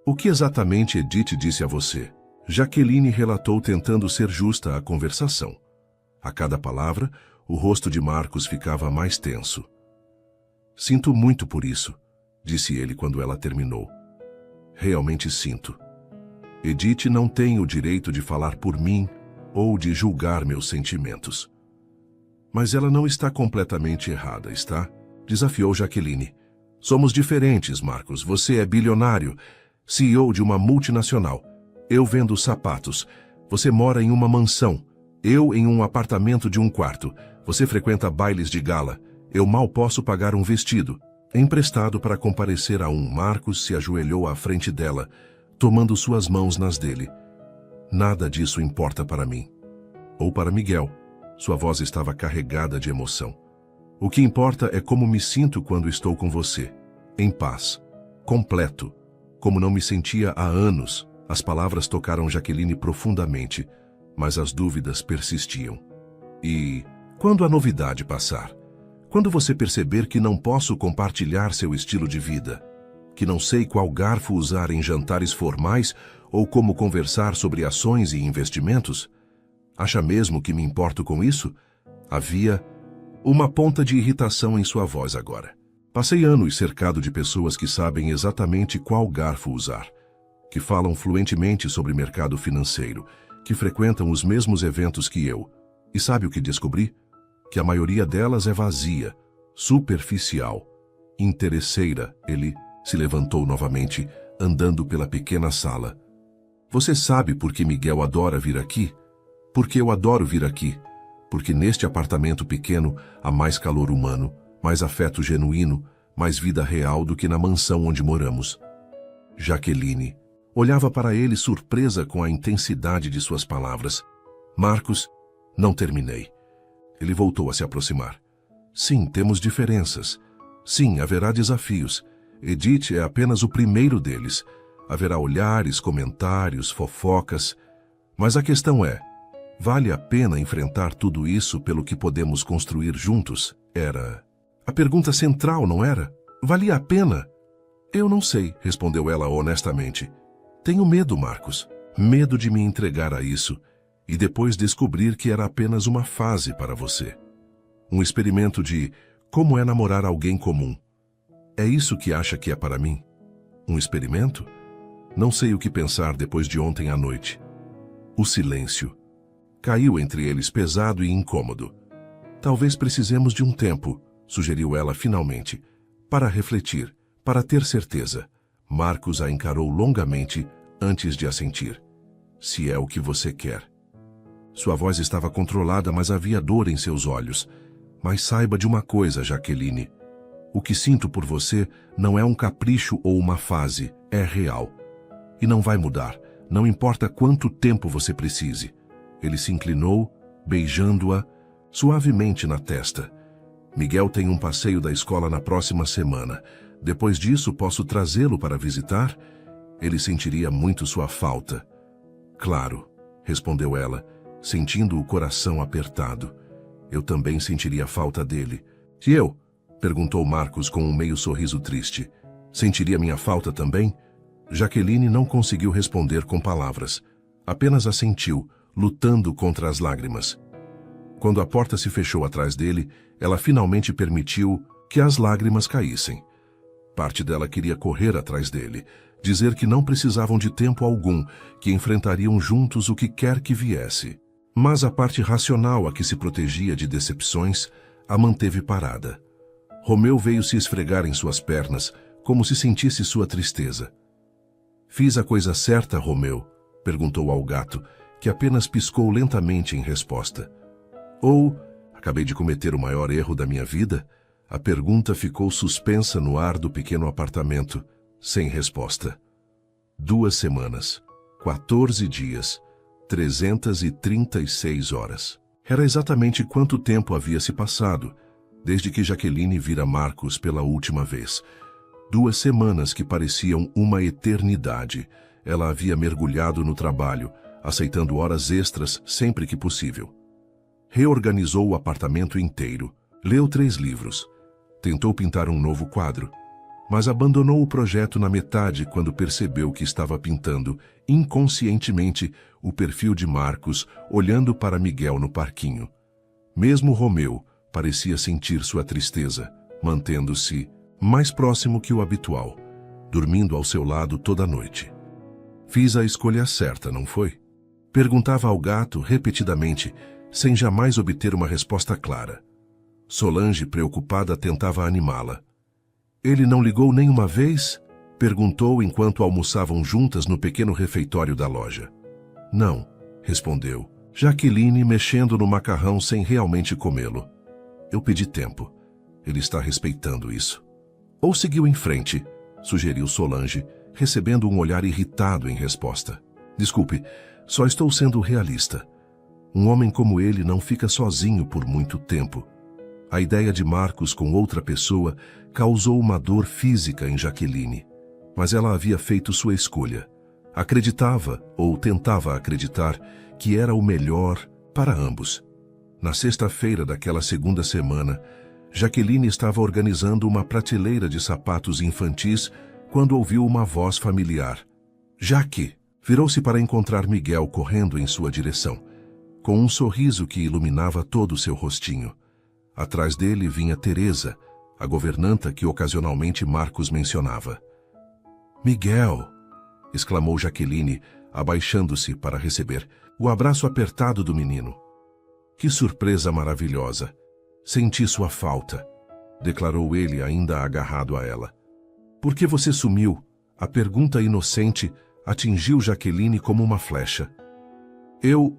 O que exatamente Edith disse a você? Jaqueline relatou, tentando ser justa à conversação. A cada palavra, o rosto de Marcos ficava mais tenso. Sinto muito por isso, disse ele quando ela terminou. Realmente sinto. Edith não tem o direito de falar por mim ou de julgar meus sentimentos. Mas ela não está completamente errada, está? Desafiou Jaqueline. Somos diferentes, Marcos. Você é bilionário, CEO de uma multinacional. Eu vendo sapatos. Você mora em uma mansão. Eu em um apartamento de um quarto. Você frequenta bailes de gala. Eu mal posso pagar um vestido. Emprestado para comparecer a um. Marcos se ajoelhou à frente dela, tomando suas mãos nas dele. Nada disso importa para mim. Ou para Miguel. Sua voz estava carregada de emoção. O que importa é como me sinto quando estou com você. Em paz. Completo. Como não me sentia há anos. As palavras tocaram Jaqueline profundamente, mas as dúvidas persistiam. E quando a novidade passar? Quando você perceber que não posso compartilhar seu estilo de vida? Que não sei qual garfo usar em jantares formais ou como conversar sobre ações e investimentos? Acha mesmo que me importo com isso? Havia uma ponta de irritação em sua voz agora. Passei anos cercado de pessoas que sabem exatamente qual garfo usar, que falam fluentemente sobre mercado financeiro, que frequentam os mesmos eventos que eu. E sabe o que descobri? Que a maioria delas é vazia, superficial, interesseira. Ele se levantou novamente, andando pela pequena sala. Você sabe por que Miguel adora vir aqui? Porque eu adoro vir aqui. Porque neste apartamento pequeno há mais calor humano, Mais afeto genuíno, mais vida real do que na mansão onde moramos. Jaqueline olhava para ele surpresa com a intensidade de suas palavras. Marcos, não terminei. Ele voltou a se aproximar. Sim, temos diferenças. Sim, haverá desafios. Edith é apenas o primeiro deles. Haverá olhares, comentários, fofocas. Mas a questão é, vale a pena enfrentar tudo isso pelo que podemos construir juntos? Era a pergunta central, não era? Valia a pena? Eu não sei, respondeu ela honestamente. Tenho medo, Marcos. Medo de me entregar a isso e depois descobrir que era apenas uma fase para você. Um experimento de como é namorar alguém comum. É isso que acha que é para mim? Um experimento? Não sei o que pensar depois de ontem à noite. O silêncio caiu entre eles pesado e incômodo. Talvez precisemos de um tempo, sugeriu ela finalmente, para refletir, para ter certeza. Marcos a encarou longamente antes de assentir. Se é o que você quer. Sua voz estava controlada, mas havia dor em seus olhos. Mas saiba de uma coisa, Jaqueline. O que sinto por você não é um capricho ou uma fase, é real. E não vai mudar, não importa quanto tempo você precise. Ele se inclinou, beijando-a suavemente na testa. Miguel tem um passeio da escola na próxima semana. Depois disso, posso trazê-lo para visitar? Ele sentiria muito sua falta. Claro, respondeu ela, sentindo o coração apertado. Eu também sentiria falta dele. E eu? Perguntou Marcos com um meio sorriso triste. Sentiria minha falta também? Jaqueline não conseguiu responder com palavras. Apenas assentiu, lutando contra as lágrimas. Quando a porta se fechou atrás dele, ela finalmente permitiu que as lágrimas caíssem. Parte dela queria correr atrás dele, dizer que não precisavam de tempo algum, que enfrentariam juntos o que quer que viesse. Mas a parte racional a que se protegia de decepções a manteve parada. Romeu veio se esfregar em suas pernas, como se sentisse sua tristeza. Fiz a coisa certa, Romeu? Perguntou ao gato, que apenas piscou lentamente em resposta. Ou, acabei de cometer o maior erro da minha vida? A pergunta ficou suspensa no ar do pequeno apartamento, sem resposta. 2 semanas, 14 dias, 336 horas. Era exatamente quanto tempo havia se passado, desde que Jaqueline vira Marcos pela última vez. 2 semanas que pareciam uma eternidade. Ela havia mergulhado no trabalho, aceitando horas extras sempre que possível. Reorganizou o apartamento inteiro, leu 3 livros, tentou pintar um novo quadro, mas abandonou o projeto na metade quando percebeu que estava pintando, inconscientemente, o perfil de Marcos olhando para Miguel no parquinho. Mesmo Romeu parecia sentir sua tristeza, mantendo-se mais próximo que o habitual, dormindo ao seu lado toda noite. Fiz a escolha certa, não foi? Perguntava ao gato repetidamente, sem jamais obter uma resposta clara. Solange, preocupada, tentava animá-la. Ele não ligou nem uma vez? Perguntou enquanto almoçavam juntas no pequeno refeitório da loja. Não, respondeu, Jaqueline mexendo no macarrão sem realmente comê-lo. Eu pedi tempo. Ele está respeitando isso. Ou seguiu em frente, sugeriu Solange, recebendo um olhar irritado em resposta. Desculpe, só estou sendo realista. Um homem como ele não fica sozinho por muito tempo. A ideia de Marcos com outra pessoa causou uma dor física em Jaqueline, mas ela havia feito sua escolha. Acreditava, ou tentava acreditar, que era o melhor para ambos. Na sexta-feira daquela segunda semana, Jaqueline estava organizando uma prateleira de sapatos infantis quando ouviu uma voz familiar. Jaque! Virou-se para encontrar Miguel correndo em sua direção, com um sorriso que iluminava todo o seu rostinho. Atrás dele vinha Teresa, a governanta que ocasionalmente Marcos mencionava. Miguel! Exclamou Jaqueline, abaixando-se para receber o abraço apertado do menino. Que surpresa maravilhosa! Senti sua falta, declarou ele ainda agarrado a ela. Por que você sumiu? A pergunta inocente atingiu Jaqueline como uma flecha. Eu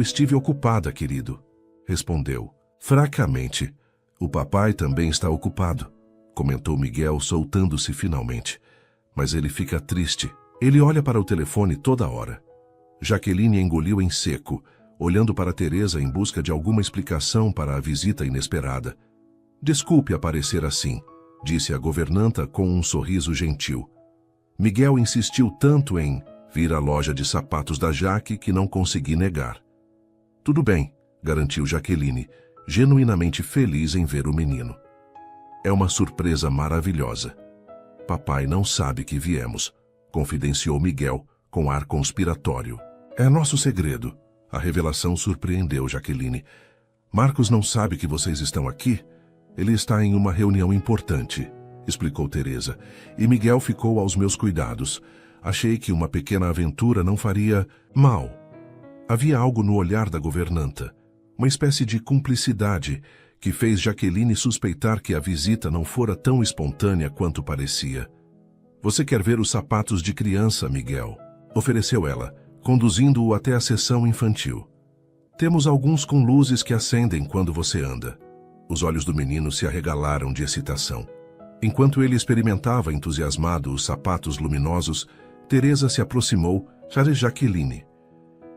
estive ocupada, querido, respondeu, fracamente. O papai também está ocupado, comentou Miguel, soltando-se finalmente. Mas ele fica triste. Ele olha para o telefone toda hora. Jaqueline engoliu em seco, olhando para Teresa em busca de alguma explicação para a visita inesperada. Desculpe aparecer assim, disse a governanta com um sorriso gentil. Miguel insistiu tanto em vir à loja de sapatos da Jaque que não consegui negar. Tudo bem, garantiu Jaqueline, genuinamente feliz em ver o menino. É uma surpresa maravilhosa. Papai não sabe que viemos, confidenciou Miguel com ar conspiratório. É nosso segredo. A revelação surpreendeu Jaqueline. Marcos não sabe que vocês estão aqui? Ele está em uma reunião importante, explicou Teresa, e Miguel ficou aos meus cuidados. Achei que uma pequena aventura não faria mal. Havia algo no olhar da governanta, uma espécie de cumplicidade que fez Jaqueline suspeitar que a visita não fora tão espontânea quanto parecia. Você quer ver os sapatos de criança, Miguel? Ofereceu ela, conduzindo-o até a seção infantil. Temos alguns com luzes que acendem quando você anda. Os olhos do menino se arregalaram de excitação. Enquanto ele experimentava entusiasmado os sapatos luminosos, Teresa se aproximou para Jaqueline.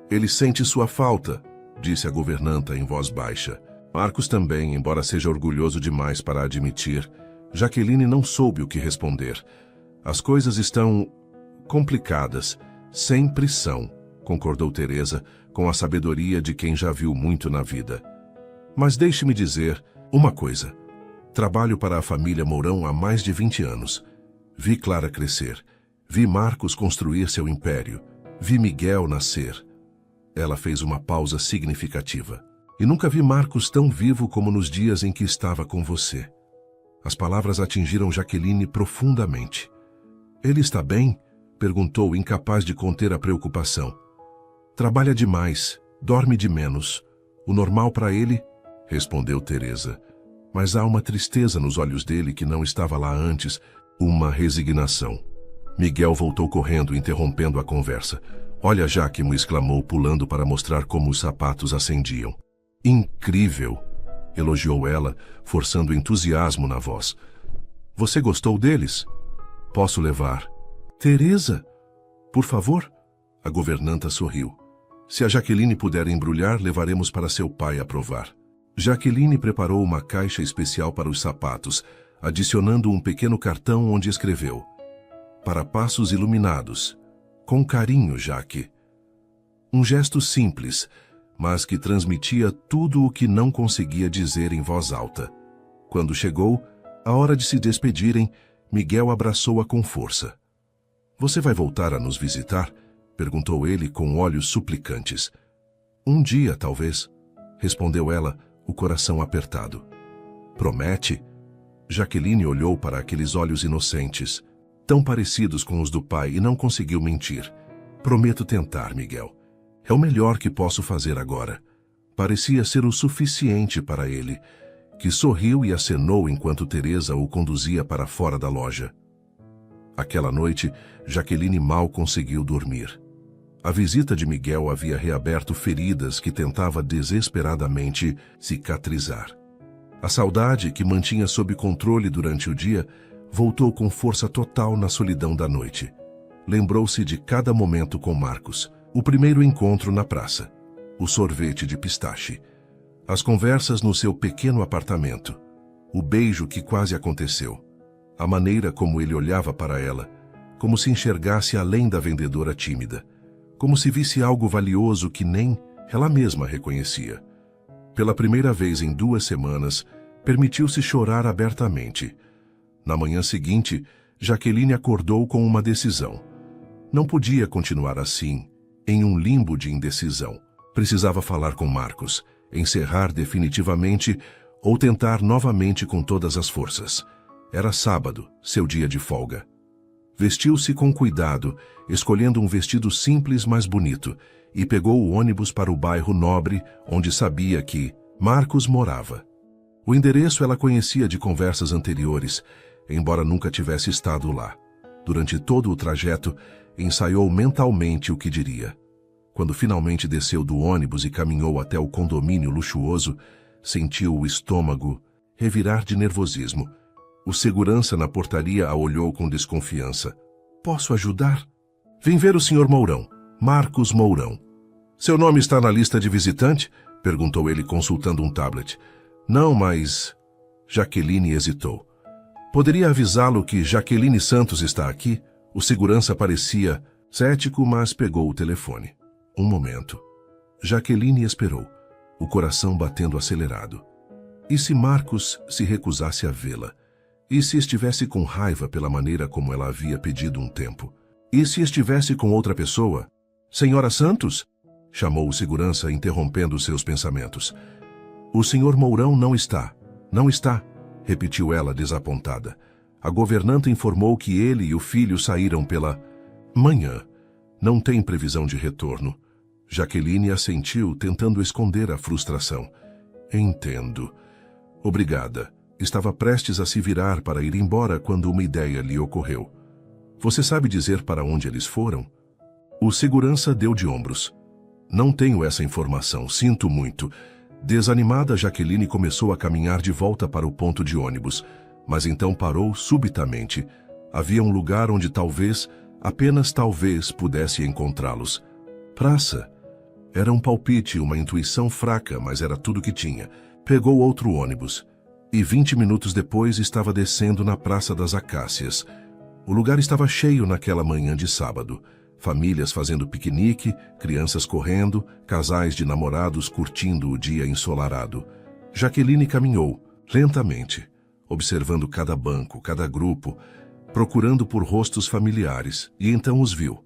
Ele sente sua falta, disse a governanta em voz baixa. Marcos também, embora seja orgulhoso demais para admitir. Jaqueline não soube o que responder. As coisas estão complicadas. Sempre são, concordou Teresa, com a sabedoria de quem já viu muito na vida. Mas deixe-me dizer uma coisa. Trabalho para a família Mourão há mais de 20 anos. Vi Clara crescer. Vi Marcos construir seu império. Vi Miguel nascer. Ela fez uma pausa significativa. E nunca vi Marcos tão vivo como nos dias em que estava com você. As palavras atingiram Jaqueline profundamente. Ele está bem? Perguntou, incapaz de conter a preocupação. Trabalha demais, dorme de menos. O normal para ele? Respondeu Teresa. Mas há uma tristeza nos olhos dele que não estava lá antes, uma resignação. Miguel voltou correndo, interrompendo a conversa. Olha, Jáquimo, exclamou, pulando para mostrar como os sapatos acendiam. Incrível! Elogiou ela, forçando entusiasmo na voz. Você gostou deles? Posso levar? Teresa, por favor? A governanta sorriu. Se a Jaqueline puder embrulhar, levaremos para seu pai aprovar. Jaqueline preparou uma caixa especial para os sapatos, adicionando um pequeno cartão onde escreveu: para passos iluminados. Com carinho, Jaque. Um gesto simples, mas que transmitia tudo o que não conseguia dizer em voz alta. Quando chegou a hora de se despedirem, Miguel abraçou-a com força. Você vai voltar a nos visitar? Perguntou ele com olhos suplicantes. Um dia, talvez, respondeu ela, o coração apertado. Promete? Jaqueline olhou para aqueles olhos inocentes, tão parecidos com os do pai, e não conseguiu mentir. Prometo tentar, Miguel. É o melhor que posso fazer agora. Parecia ser o suficiente para ele, que sorriu e acenou enquanto Teresa o conduzia para fora da loja. Aquela noite, Jaqueline mal conseguiu dormir. A visita de Miguel havia reaberto feridas que tentava desesperadamente cicatrizar. A saudade, que mantinha sob controle durante o dia, voltou com força total na solidão da noite. Lembrou-se de cada momento com Marcos. O primeiro encontro na praça, o sorvete de pistache, as conversas no seu pequeno apartamento, o beijo que quase aconteceu, a maneira como ele olhava para ela, como se enxergasse além da vendedora tímida, como se visse algo valioso que nem ela mesma reconhecia. Pela primeira vez em 2 semanas, permitiu-se chorar abertamente. Na manhã seguinte, Jaqueline acordou com uma decisão. Não podia continuar assim, em um limbo de indecisão. Precisava falar com Marcos, encerrar definitivamente ou tentar novamente com todas as forças. Era sábado, seu dia de folga. Vestiu-se com cuidado, escolhendo um vestido simples, mas bonito, e pegou o ônibus para o bairro nobre, onde sabia que Marcos morava. O endereço ela conhecia de conversas anteriores, embora nunca tivesse estado lá. Durante todo o trajeto, ensaiou mentalmente o que diria. Quando finalmente desceu do ônibus e caminhou até o condomínio luxuoso, sentiu o estômago revirar de nervosismo. O segurança na portaria a olhou com desconfiança. Posso ajudar? Vim ver o Sr. Mourão, Marcos Mourão. Seu nome está na lista de visitante? Perguntou ele consultando um tablet. Não, mas... Jaqueline hesitou. Poderia avisá-lo que Jaqueline Santos está aqui? O segurança parecia cético, mas pegou o telefone. Um momento. Jaqueline esperou, o coração batendo acelerado. E se Marcos se recusasse a vê-la? E se estivesse com raiva pela maneira como ela havia pedido um tempo? E se estivesse com outra pessoa? Senhora Santos? Chamou o segurança, interrompendo seus pensamentos. O Sr. Mourão não está. Não está, repetiu ela desapontada. A governanta informou que ele e o filho saíram pela manhã. Não tem previsão de retorno. Jaqueline assentiu, tentando esconder a frustração. Entendo. Obrigada. Estava prestes a se virar para ir embora quando uma ideia lhe ocorreu. Você sabe dizer para onde eles foram? O segurança deu de ombros. Não tenho essa informação, sinto muito. Desanimada, Jaqueline começou a caminhar de volta para o ponto de ônibus, mas então parou subitamente. Havia um lugar onde talvez, apenas talvez, pudesse encontrá-los. Praça. Era um palpite, uma intuição fraca, mas era tudo que tinha. Pegou outro ônibus. E 20 minutos depois estava descendo na Praça das Acácias. O lugar estava cheio naquela manhã de sábado. Famílias fazendo piquenique, crianças correndo, casais de namorados curtindo o dia ensolarado. Jaqueline caminhou, lentamente, observando cada banco, cada grupo, procurando por rostos familiares, e então os viu.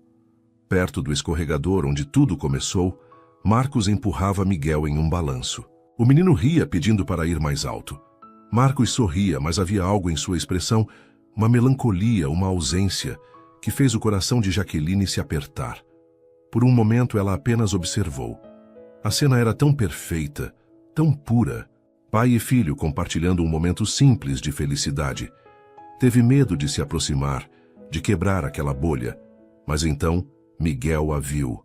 Perto do escorregador onde tudo começou, Marcos empurrava Miguel em um balanço. O menino ria, pedindo para ir mais alto. Marcos sorria, mas havia algo em sua expressão, uma melancolia, uma ausência, que fez o coração de Jaqueline se apertar. Por um momento ela apenas observou. A cena era tão perfeita, tão pura. Pai e filho compartilhando um momento simples de felicidade. Teve medo de se aproximar, de quebrar aquela bolha. Mas então Miguel a viu.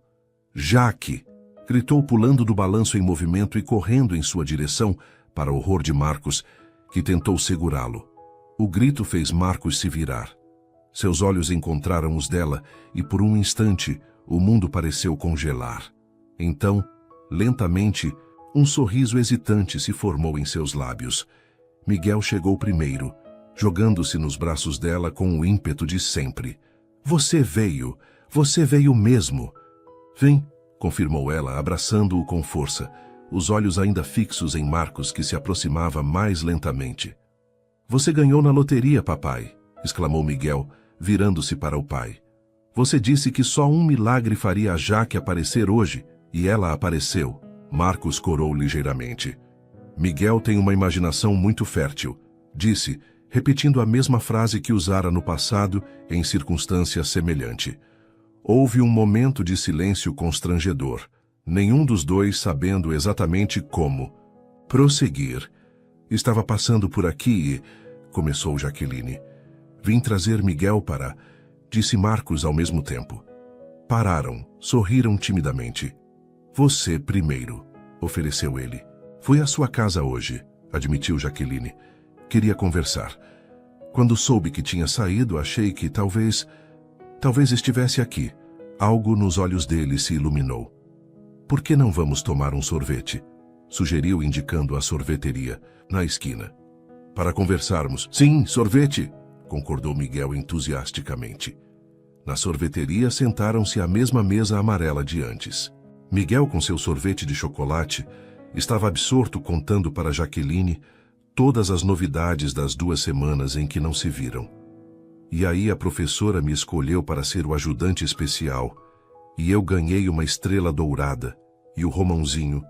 Jaque! Gritou pulando do balanço em movimento e correndo em sua direção, para o horror de Marcos, que tentou segurá-lo. O grito fez Marcos se virar. Seus olhos encontraram os dela e por um instante o mundo pareceu congelar. Então, lentamente, um sorriso hesitante se formou em seus lábios. Miguel chegou primeiro, jogando-se nos braços dela com o ímpeto de sempre. Você veio mesmo. Vem, confirmou ela, abraçando-o com força, os olhos ainda fixos em Marcos, que se aproximava mais lentamente. Você ganhou na loteria, papai, exclamou Miguel, virando-se para o pai. Você disse que só um milagre faria a Jaque aparecer hoje, e ela apareceu. Marcos corou ligeiramente. Miguel tem uma imaginação muito fértil, disse, repetindo a mesma frase que usara no passado em circunstância semelhante. Houve um momento de silêncio constrangedor, nenhum dos dois sabendo exatamente como prosseguir. Estava passando por aqui e... começou Jaqueline. Vim trazer Miguel para... disse Marcos ao mesmo tempo. Pararam, sorriram timidamente. Você primeiro, ofereceu ele. Fui à sua casa hoje, admitiu Jaqueline. Queria conversar. Quando soube que tinha saído, achei que talvez estivesse aqui. Algo nos olhos dele se iluminou. Por que não vamos tomar um sorvete? Sugeriu, indicando a sorveteria, na esquina. Para conversarmos. Sim, sorvete, concordou Miguel entusiasticamente. Na sorveteria sentaram-se à mesma mesa amarela de antes. Miguel, com seu sorvete de chocolate, estava absorto contando para Jaqueline todas as novidades das 2 semanas em que não se viram. E aí a professora me escolheu para ser o ajudante especial, e eu ganhei uma estrela dourada, e o Romãozinho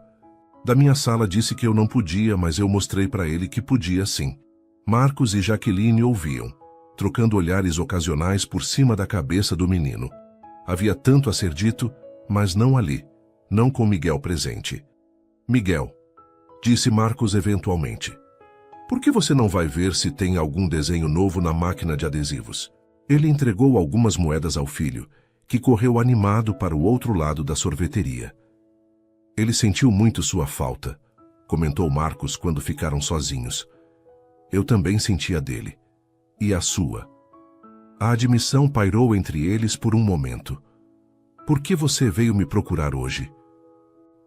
da minha sala disse que eu não podia, mas eu mostrei para ele que podia sim. Marcos e Jaqueline ouviam, trocando olhares ocasionais por cima da cabeça do menino. Havia tanto a ser dito, mas não ali, não com Miguel presente. Miguel, disse Marcos eventualmente, por que você não vai ver se tem algum desenho novo na máquina de adesivos? Ele entregou algumas moedas ao filho, que correu animado para o outro lado da sorveteria. Ele sentiu muito sua falta, comentou Marcos quando ficaram sozinhos. Eu também senti a dele. E a sua. A admissão pairou entre eles por um momento. Por que você veio me procurar hoje?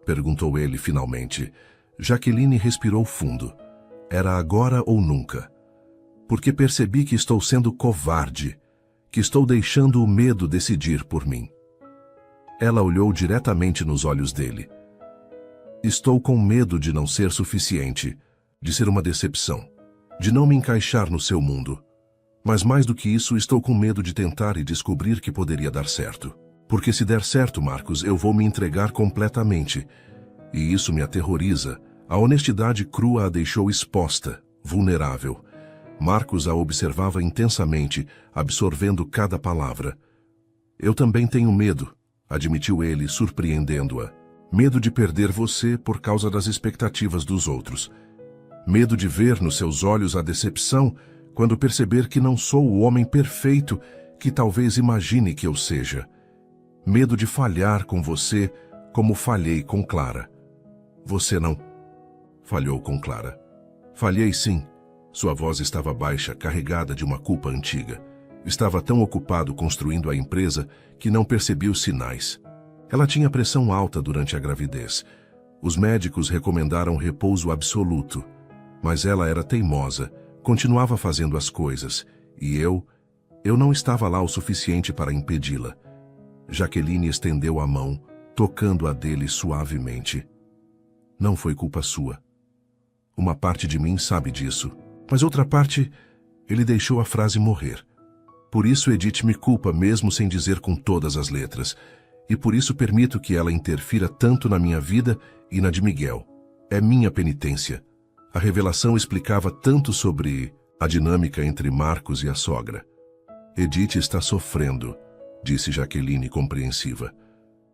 Perguntou ele finalmente. Jaqueline respirou fundo. Era agora ou nunca. Porque percebi que estou sendo covarde, que estou deixando o medo decidir por mim. Ela olhou diretamente nos olhos dele. Estou com medo de não ser suficiente, de ser uma decepção, de não me encaixar no seu mundo. Mas mais do que isso, estou com medo de tentar e descobrir que poderia dar certo. Porque se der certo, Marcos, eu vou me entregar completamente. E isso me aterroriza. A honestidade crua a deixou exposta, vulnerável. Marcos a observava intensamente, absorvendo cada palavra. Eu também tenho medo, admitiu ele, surpreendendo-a. Medo de perder você por causa das expectativas dos outros. Medo de ver nos seus olhos a decepção quando perceber que não sou o homem perfeito que talvez imagine que eu seja. Medo de falhar com você como falhei com Clara. Você não falhou com Clara. Falhei sim. Sua voz estava baixa, carregada de uma culpa antiga. Estava tão ocupado construindo a empresa que não percebi os sinais. Ela tinha pressão alta durante a gravidez. Os médicos recomendaram repouso absoluto. Mas ela era teimosa, continuava fazendo as coisas, e eu não estava lá o suficiente para impedi-la. Jaqueline estendeu a mão, tocando a dele suavemente. Não foi culpa sua. Uma parte de mim sabe disso, mas outra parte, ele deixou a frase morrer. Por isso Edith me culpa mesmo sem dizer com todas as letras, e por isso permito que ela interfira tanto na minha vida e na de Miguel. É minha penitência. A revelação explicava tanto sobre a dinâmica entre Marcos e a sogra. Edith está sofrendo, disse Jaqueline compreensiva.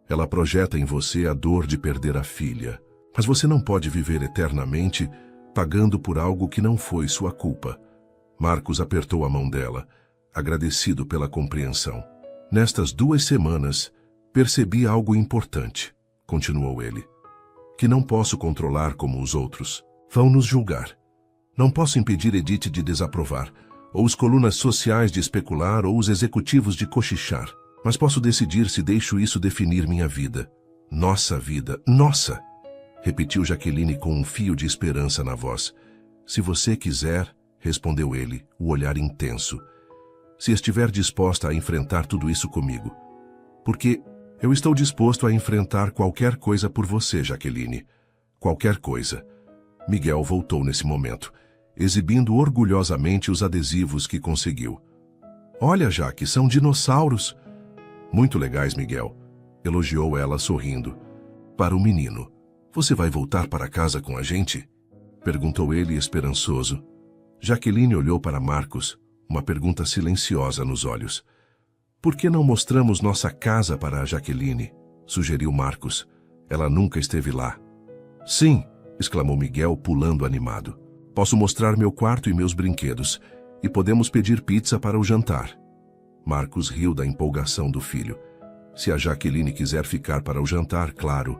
Ela projeta em você a dor de perder a filha. Mas você não pode viver eternamente pagando por algo que não foi sua culpa. Marcos apertou a mão dela, agradecido pela compreensão. Nestas 2 semanas, percebi algo importante, continuou ele, que não posso controlar como os outros. Vão nos julgar. Não posso impedir Edith de desaprovar, ou os colunas sociais de especular, ou os executivos de cochichar. Mas posso decidir se deixo isso definir minha vida. Nossa vida, nossa! Repetiu Jaqueline com um fio de esperança na voz. Se você quiser, respondeu ele, o olhar intenso. Se estiver disposta a enfrentar tudo isso comigo. Porque eu estou disposto a enfrentar qualquer coisa por você, Jaqueline. Qualquer coisa. Miguel voltou nesse momento, exibindo orgulhosamente os adesivos que conseguiu. Olha, Jaque, são dinossauros. Muito legais, Miguel, elogiou ela sorrindo. Para o menino. Você vai voltar para casa com a gente? Perguntou ele esperançoso. Jaqueline olhou para Marcos, uma pergunta silenciosa nos olhos. Por que não mostramos nossa casa para a Jaqueline? Sugeriu Marcos. Ela nunca esteve lá. Sim, exclamou Miguel, pulando animado. Posso mostrar meu quarto e meus brinquedos, e podemos pedir pizza para o jantar. Marcos riu da empolgação do filho. Se a Jaqueline quiser ficar para o jantar, claro.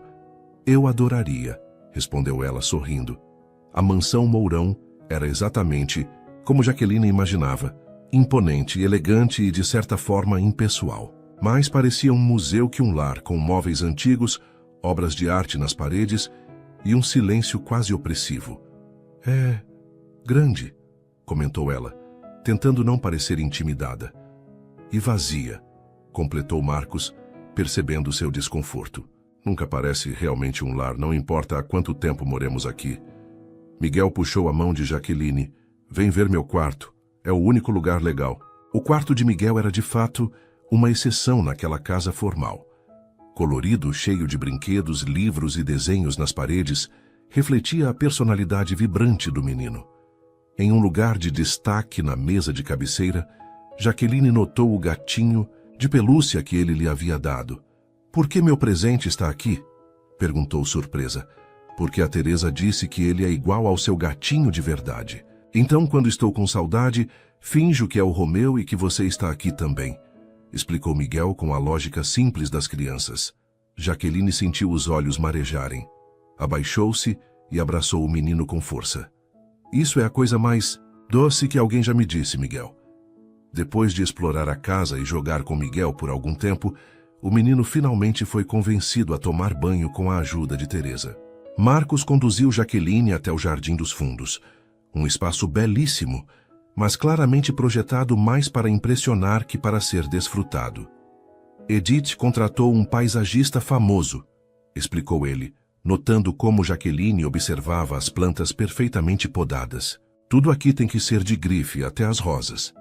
Eu adoraria, respondeu ela sorrindo. A mansão Mourão era exatamente como Jaqueline imaginava, imponente, elegante e de certa forma impessoal. Mais parecia um museu que um lar, com móveis antigos, obras de arte nas paredes e um silêncio quase opressivo. É grande, comentou ela, tentando não parecer intimidada. E vazia, completou Marcos, percebendo seu desconforto. Nunca parece realmente um lar, não importa há quanto tempo moremos aqui. Miguel puxou a mão de Jaqueline. Vem ver meu quarto. É o único lugar legal. O quarto de Miguel era de fato uma exceção naquela casa formal. Colorido, cheio de brinquedos, livros e desenhos nas paredes, refletia a personalidade vibrante do menino. Em um lugar de destaque na mesa de cabeceira, Jaqueline notou o gatinho de pelúcia que ele lhe havia dado. Por que meu presente está aqui? Perguntou surpresa. Porque a Teresa disse que ele é igual ao seu gatinho de verdade. Então, quando estou com saudade, finjo que é o Romeu e que você está aqui também, explicou Miguel com a lógica simples das crianças. Jaqueline sentiu os olhos marejarem. Abaixou-se e abraçou o menino com força. Isso é a coisa mais Doce que alguém já me disse, Miguel. Depois de explorar a casa e jogar com Miguel por algum tempo, o menino finalmente foi convencido a tomar banho com a ajuda de Teresa. Marcos conduziu Jaqueline até o Jardim dos Fundos, um espaço belíssimo, mas claramente projetado mais para impressionar que para ser desfrutado. Edith contratou um paisagista famoso, explicou ele, notando como Jaqueline observava as plantas perfeitamente podadas. Tudo aqui tem que ser de grife, até as rosas.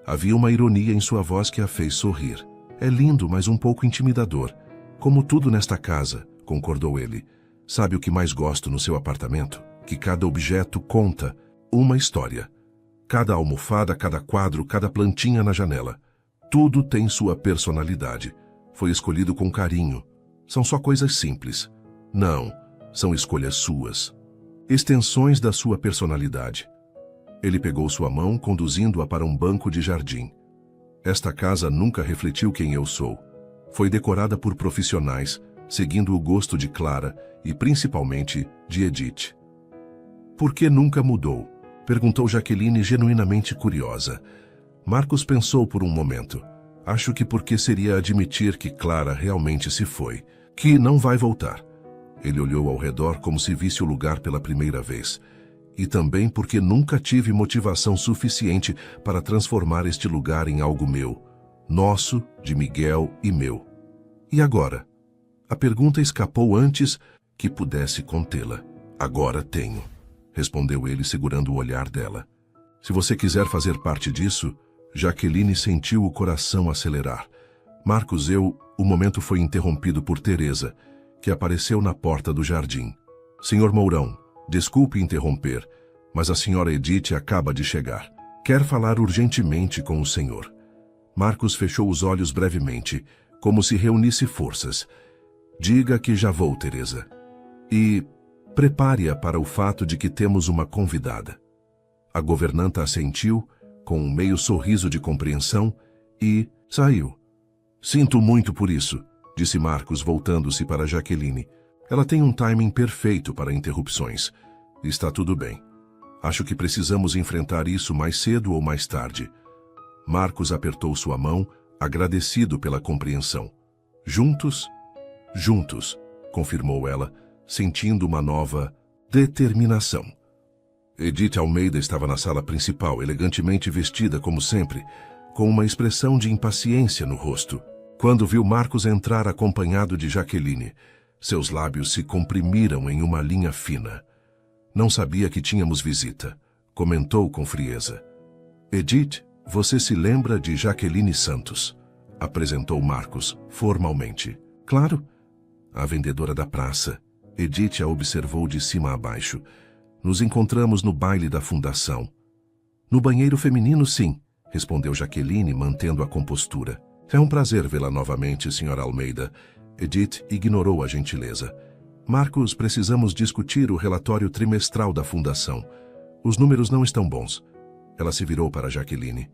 Havia uma ironia em sua voz que a fez sorrir. É lindo, mas um pouco intimidador. Como tudo nesta casa, concordou ele. Sabe o que mais gosto no seu apartamento? Que cada objeto conta uma história. Cada almofada, cada quadro, cada plantinha na janela. Tudo tem sua personalidade. Foi escolhido com carinho. São só coisas simples. Não, são escolhas suas. Extensões da sua personalidade. Ele pegou sua mão, conduzindo-a para um banco de jardim. Esta casa nunca refletiu quem eu sou. Foi decorada por profissionais, seguindo o gosto de Clara e principalmente de Edith. Por que nunca mudou? Perguntou Jaqueline, genuinamente curiosa. Marcos pensou por um momento. Acho que porque seria admitir que Clara realmente se foi, que não vai voltar. Ele olhou ao redor como se visse o lugar pela primeira vez. E também porque nunca tive motivação suficiente para transformar este lugar em algo meu, nosso, de Miguel e meu. E agora? A pergunta escapou antes que pudesse contê-la. Agora tenho, respondeu ele segurando o olhar dela. Se você quiser fazer parte disso, Jaqueline sentiu o coração acelerar. Marcos, o momento foi interrompido por Teresa, que apareceu na porta do jardim. Senhor Mourão, desculpe interromper, mas a senhora Edith acaba de chegar. Quer falar urgentemente com o senhor. Marcos fechou os olhos brevemente, como se reunisse forças. Diga que já vou, Teresa. E prepare-a para o fato de que temos uma convidada. A governanta assentiu, com um meio sorriso de compreensão, e saiu. Sinto muito por isso, disse Marcos, voltando-se para Jaqueline. Ela tem um timing perfeito para interrupções. Está tudo bem. Acho que precisamos enfrentar isso mais cedo ou mais tarde. Marcos apertou sua mão, agradecido pela compreensão. Juntos? Juntos, confirmou ela, sentindo uma nova determinação. Edith Almeida estava na sala principal, elegantemente vestida como sempre, com uma expressão de impaciência no rosto. Quando viu Marcos entrar acompanhado de Jaqueline, seus lábios se comprimiram em uma linha fina. Não sabia que tínhamos visita, comentou com frieza. Edith, você se lembra de Jaqueline Santos? Apresentou Marcos, formalmente. Claro. A vendedora da praça. Edith a observou de cima a baixo. Nos encontramos no baile da fundação. No banheiro feminino, sim, respondeu Jaqueline, mantendo a compostura. É um prazer vê-la novamente, senhora Almeida. Edith ignorou a gentileza. Marcos, precisamos discutir o relatório trimestral da fundação. Os números não estão bons. Ela se virou para Jaqueline.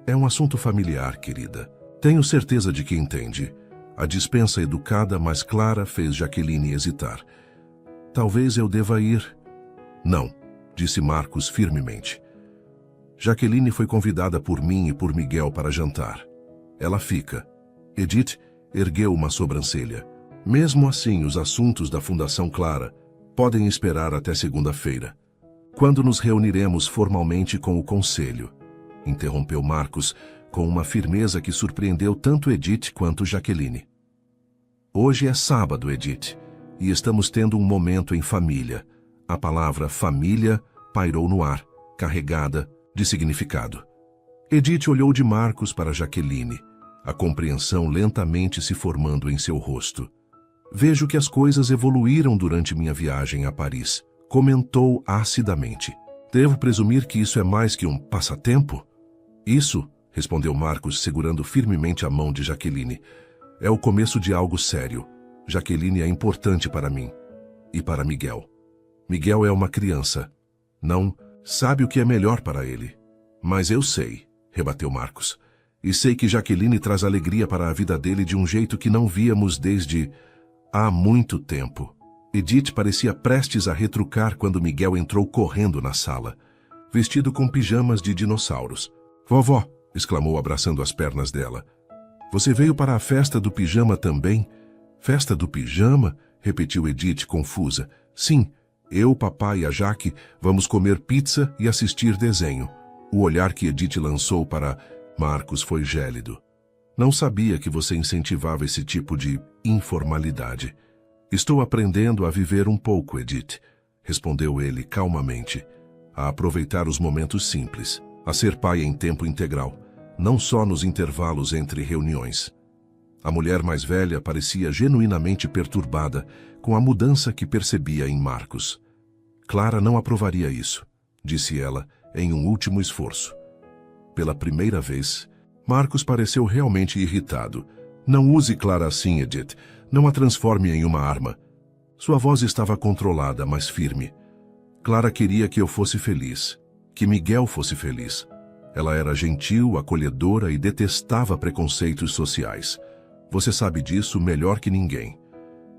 É um assunto familiar, querida. Tenho certeza de que entende. A dispensa educada, mas clara, fez Jaqueline hesitar. Talvez eu deva ir. Não, disse Marcos firmemente. Jaqueline foi convidada por mim e por Miguel para jantar. Ela fica. Edith ergueu uma sobrancelha. Mesmo assim, os assuntos da Fundação Clara podem esperar até segunda-feira, quando nos reuniremos formalmente com o conselho, interrompeu Marcos com uma firmeza que surpreendeu tanto Edith quanto Jaqueline. Hoje é sábado, Edith, e estamos tendo um momento em família. A palavra família pairou no ar, carregada de significado. Edith olhou de Marcos para Jaqueline, a compreensão lentamente se formando em seu rosto. Vejo que as coisas evoluíram durante minha viagem a Paris, comentou acidamente. Devo presumir que isso é mais que um passatempo? Isso, respondeu Marcos, segurando firmemente a mão de Jaqueline. É o começo de algo sério. Jaqueline é importante para mim. E para Miguel. Miguel é uma criança. Não sabe o que é melhor para ele. Mas eu sei, rebateu Marcos. E sei que Jaqueline traz alegria para a vida dele de um jeito que não víamos desde há muito tempo. Edith parecia prestes a retrucar quando Miguel entrou correndo na sala. vestido com pijamas de dinossauros. Vovó, exclamou abraçando as pernas dela. Você veio para a festa do pijama também? Festa do pijama? Repetiu Edith confusa. Sim, eu, papai e a Jaque vamos comer pizza e assistir desenho. O olhar que Edith lançou para Marcos foi gélido. Não sabia que você incentivava esse tipo de informalidade. Estou aprendendo a viver um pouco, Edith, respondeu ele calmamente. A aproveitar os momentos simples, a ser pai em tempo integral, não só nos intervalos entre reuniões. A mulher mais velha parecia genuinamente perturbada com a mudança que percebia em Marcos. Clara não aprovaria isso, disse ela, em um último esforço. Pela primeira vez, Marcos pareceu realmente irritado. Não use Clara assim, Edith. Não a transforme em uma arma. Sua voz estava controlada, mas firme. Clara queria que eu fosse feliz, que Miguel fosse feliz. Ela era gentil, acolhedora e detestava preconceitos sociais. Você sabe disso melhor que ninguém.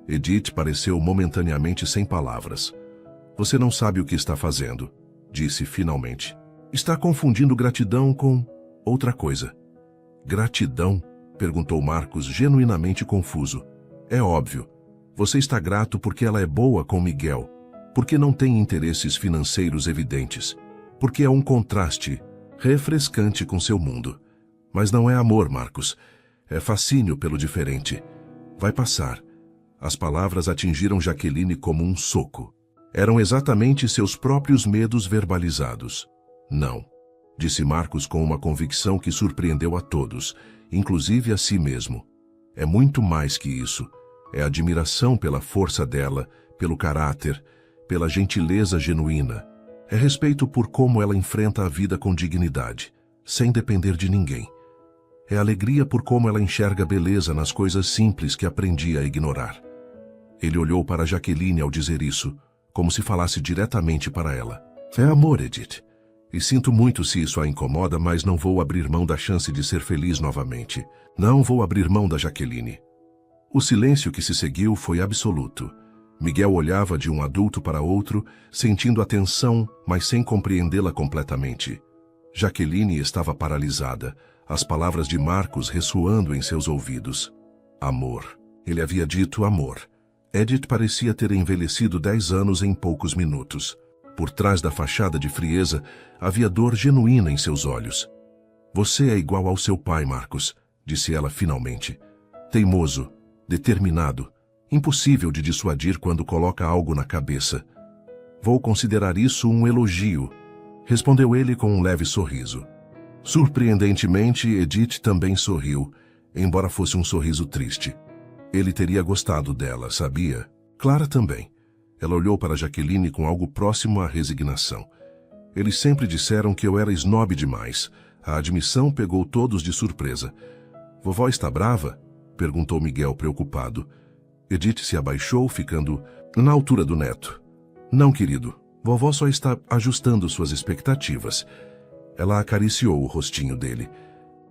Edith pareceu momentaneamente sem palavras. Você não sabe o que está fazendo, disse finalmente. Está confundindo gratidão com outra coisa. Gratidão? Perguntou Marcos, genuinamente confuso. É óbvio. Você está grato porque ela é boa com Miguel, porque não tem interesses financeiros evidentes, porque é um contraste refrescante com seu mundo. Mas não é amor, Marcos. É fascínio pelo diferente. Vai passar. As palavras atingiram Jaqueline como um soco. Eram exatamente seus próprios medos verbalizados. Não, disse Marcos com uma convicção que surpreendeu a todos, inclusive a si mesmo. É muito mais que isso. É admiração pela força dela, pelo caráter, pela gentileza genuína. É respeito por como ela enfrenta a vida com dignidade, sem depender de ninguém. É alegria por como ela enxerga beleza nas coisas simples que aprendi a ignorar. Ele olhou para Jaqueline ao dizer isso, como se falasse diretamente para ela. É amor, Edith. E sinto muito se isso a incomoda, mas não vou abrir mão da chance de ser feliz novamente. Não vou abrir mão da Jaqueline. O silêncio que se seguiu foi absoluto. Miguel olhava de um adulto para outro, sentindo a tensão, mas sem compreendê-la completamente. Jaqueline estava paralisada, as palavras de Marcos ressoando em seus ouvidos. Amor. Ele havia dito amor. Edith parecia ter envelhecido 10 anos em poucos minutos. Por trás da fachada de frieza, havia dor genuína em seus olhos. Você é igual ao seu pai, Marcos, disse ela finalmente. Teimoso, determinado, impossível de dissuadir quando coloca algo na cabeça. Vou considerar isso um elogio, respondeu ele com um leve sorriso. Surpreendentemente, Edith também sorriu, embora fosse um sorriso triste. Ele teria gostado dela, sabia? Clara também. Ela olhou para Jaqueline com algo próximo à resignação. Eles sempre disseram que eu era snob demais. A admissão pegou todos de surpresa. Vovó está brava? Perguntou Miguel preocupado. Edith se abaixou, ficando na altura do neto. Não, querido. Vovó só está ajustando suas expectativas. Ela acariciou o rostinho dele.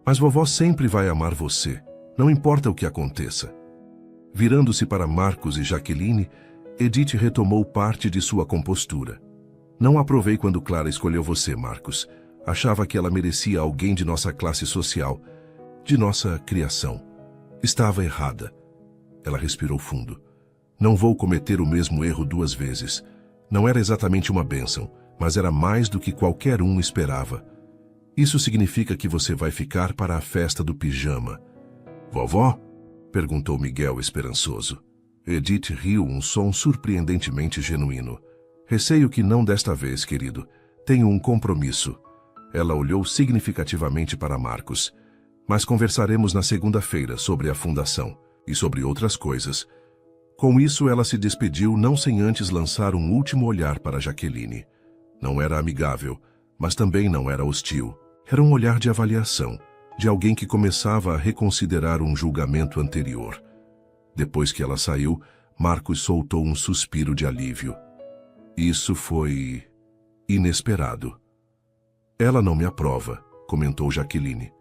Mas vovó sempre vai amar você. Não importa o que aconteça. Virando-se para Marcos e Jaqueline, Edith retomou parte de sua compostura. Não aprovei quando Clara escolheu você, Marcos. Achava que ela merecia alguém de nossa classe social, de nossa criação. Estava errada. Ela respirou fundo. Não vou cometer o mesmo erro 2 vezes. Não era exatamente uma bênção, mas era mais do que qualquer um esperava. Isso significa que você vai ficar para a festa do pijama. Vovó? Perguntou Miguel esperançoso. Edith riu, um som surpreendentemente genuíno. Receio que não desta vez, querido. Tenho um compromisso. Ela olhou significativamente para Marcos. Mas conversaremos na segunda-feira sobre a fundação e sobre outras coisas. Com isso, ela se despediu, não sem antes lançar um último olhar para Jaqueline. Não era amigável, mas também não era hostil. Era um olhar de avaliação, de alguém que começava a reconsiderar um julgamento anterior. Depois que ela saiu, Marcos soltou um suspiro de alívio. Isso foi inesperado. Ela não me aprova, comentou Jaqueline,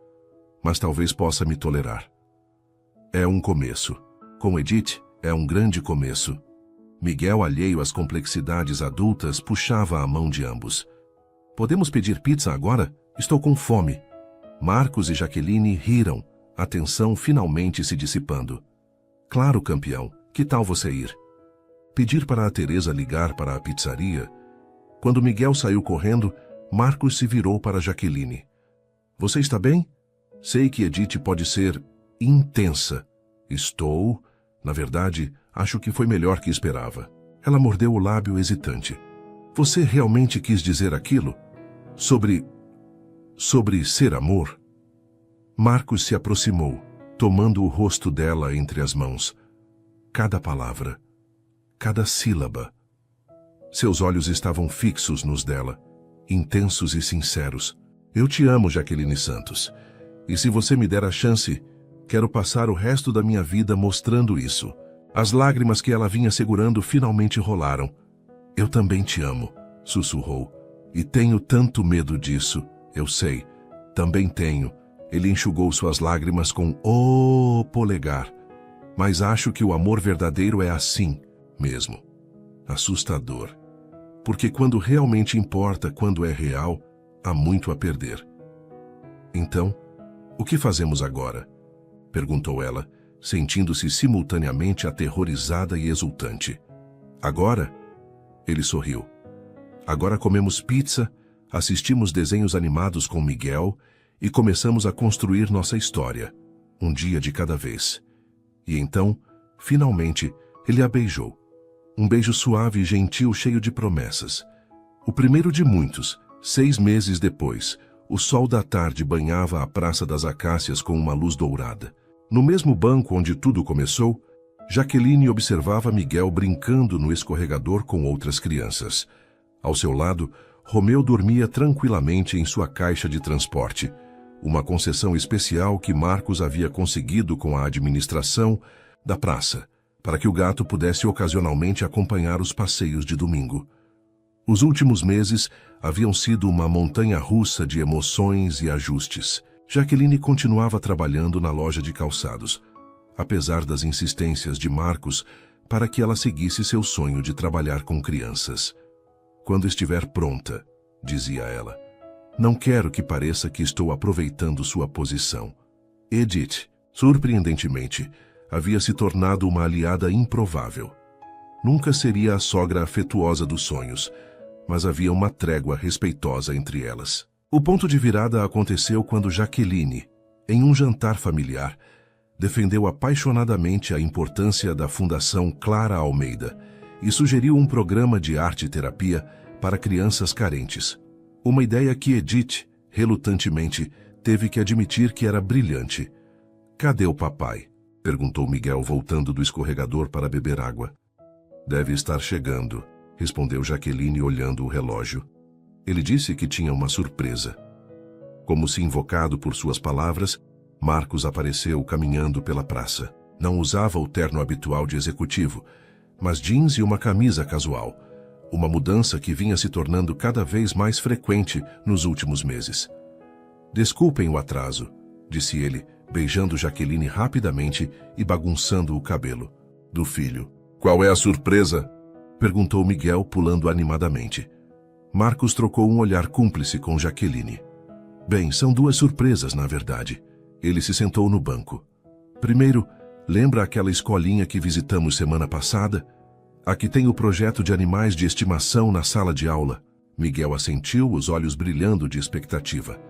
mas talvez possa me tolerar. É um começo. Com Edith, é um grande começo. Miguel, alheio às complexidades adultas, puxava a mão de ambos. Podemos pedir pizza agora? Estou com fome. Marcos e Jaqueline riram, a tensão finalmente se dissipando. Claro, campeão. Que tal você ir? Pedir para a Teresa ligar para a pizzaria. Quando Miguel saiu correndo, Marcos se virou para Jaqueline. Você está bem? Sei que Edith pode ser intensa. Estou. Na verdade, acho que foi melhor que esperava. Ela mordeu o lábio hesitante. Você realmente quis dizer aquilo? Sobre ser amor? Marcos se aproximou, tomando o rosto dela entre as mãos. Cada palavra, cada sílaba. Seus olhos estavam fixos nos dela, intensos e sinceros. Eu te amo, Jaqueline Santos. E se você me der a chance, quero passar o resto da minha vida mostrando isso. As lágrimas que ela vinha segurando finalmente rolaram. Eu também te amo, sussurrou. E tenho tanto medo disso, eu sei. Também tenho. Ele enxugou suas lágrimas com o polegar. Mas acho que o amor verdadeiro é assim mesmo. Assustador. Porque quando realmente importa, quando é real, há muito a perder. Então, o que fazemos agora? Perguntou ela, sentindo-se simultaneamente aterrorizada e exultante. Agora? Ele sorriu. Agora comemos pizza, assistimos desenhos animados com Miguel e começamos a construir nossa história, um dia de cada vez. E então, finalmente, ele a beijou. Um beijo suave e gentil, cheio de promessas. O primeiro de muitos. 6 meses depois, o sol da tarde banhava a Praça das Acácias com uma luz dourada. No mesmo banco onde tudo começou, Jaqueline observava Miguel brincando no escorregador com outras crianças. Ao seu lado, Romeu dormia tranquilamente em sua caixa de transporte, uma concessão especial que Marcos havia conseguido com a administração da praça, para que o gato pudesse ocasionalmente acompanhar os passeios de domingo. Os últimos meses haviam sido uma montanha-russa de emoções e ajustes. Jaqueline continuava trabalhando na loja de calçados, apesar das insistências de Marcos para que ela seguisse seu sonho de trabalhar com crianças. Quando estiver pronta, dizia ela, não quero que pareça que estou aproveitando sua posição. Edith, surpreendentemente, havia se tornado uma aliada improvável. Nunca seria a sogra afetuosa dos sonhos, mas havia uma trégua respeitosa entre elas. O ponto de virada aconteceu quando Jaqueline, em um jantar familiar, defendeu apaixonadamente a importância da Fundação Clara Almeida e sugeriu um programa de arte-terapia para crianças carentes. Uma ideia que Edith, relutantemente, teve que admitir que era brilhante. Cadê o papai? Perguntou Miguel, voltando do escorregador para beber água. Deve estar chegando, respondeu Jaqueline olhando o relógio. Ele disse que tinha uma surpresa. Como se invocado por suas palavras, Marcos apareceu caminhando pela praça. Não usava o terno habitual de executivo, mas jeans e uma camisa casual, uma mudança que vinha se tornando cada vez mais frequente nos últimos meses. Desculpem o atraso, disse ele, beijando Jaqueline rapidamente e bagunçando o cabelo do filho. Qual é a surpresa? Perguntou Miguel, pulando animadamente. Marcos trocou um olhar cúmplice com Jaqueline. Bem, são 2 surpresas, na verdade. Ele se sentou no banco. Primeiro, lembra aquela escolinha que visitamos semana passada? A que tem o projeto de animais de estimação na sala de aula. Miguel assentiu, os olhos brilhando de expectativa.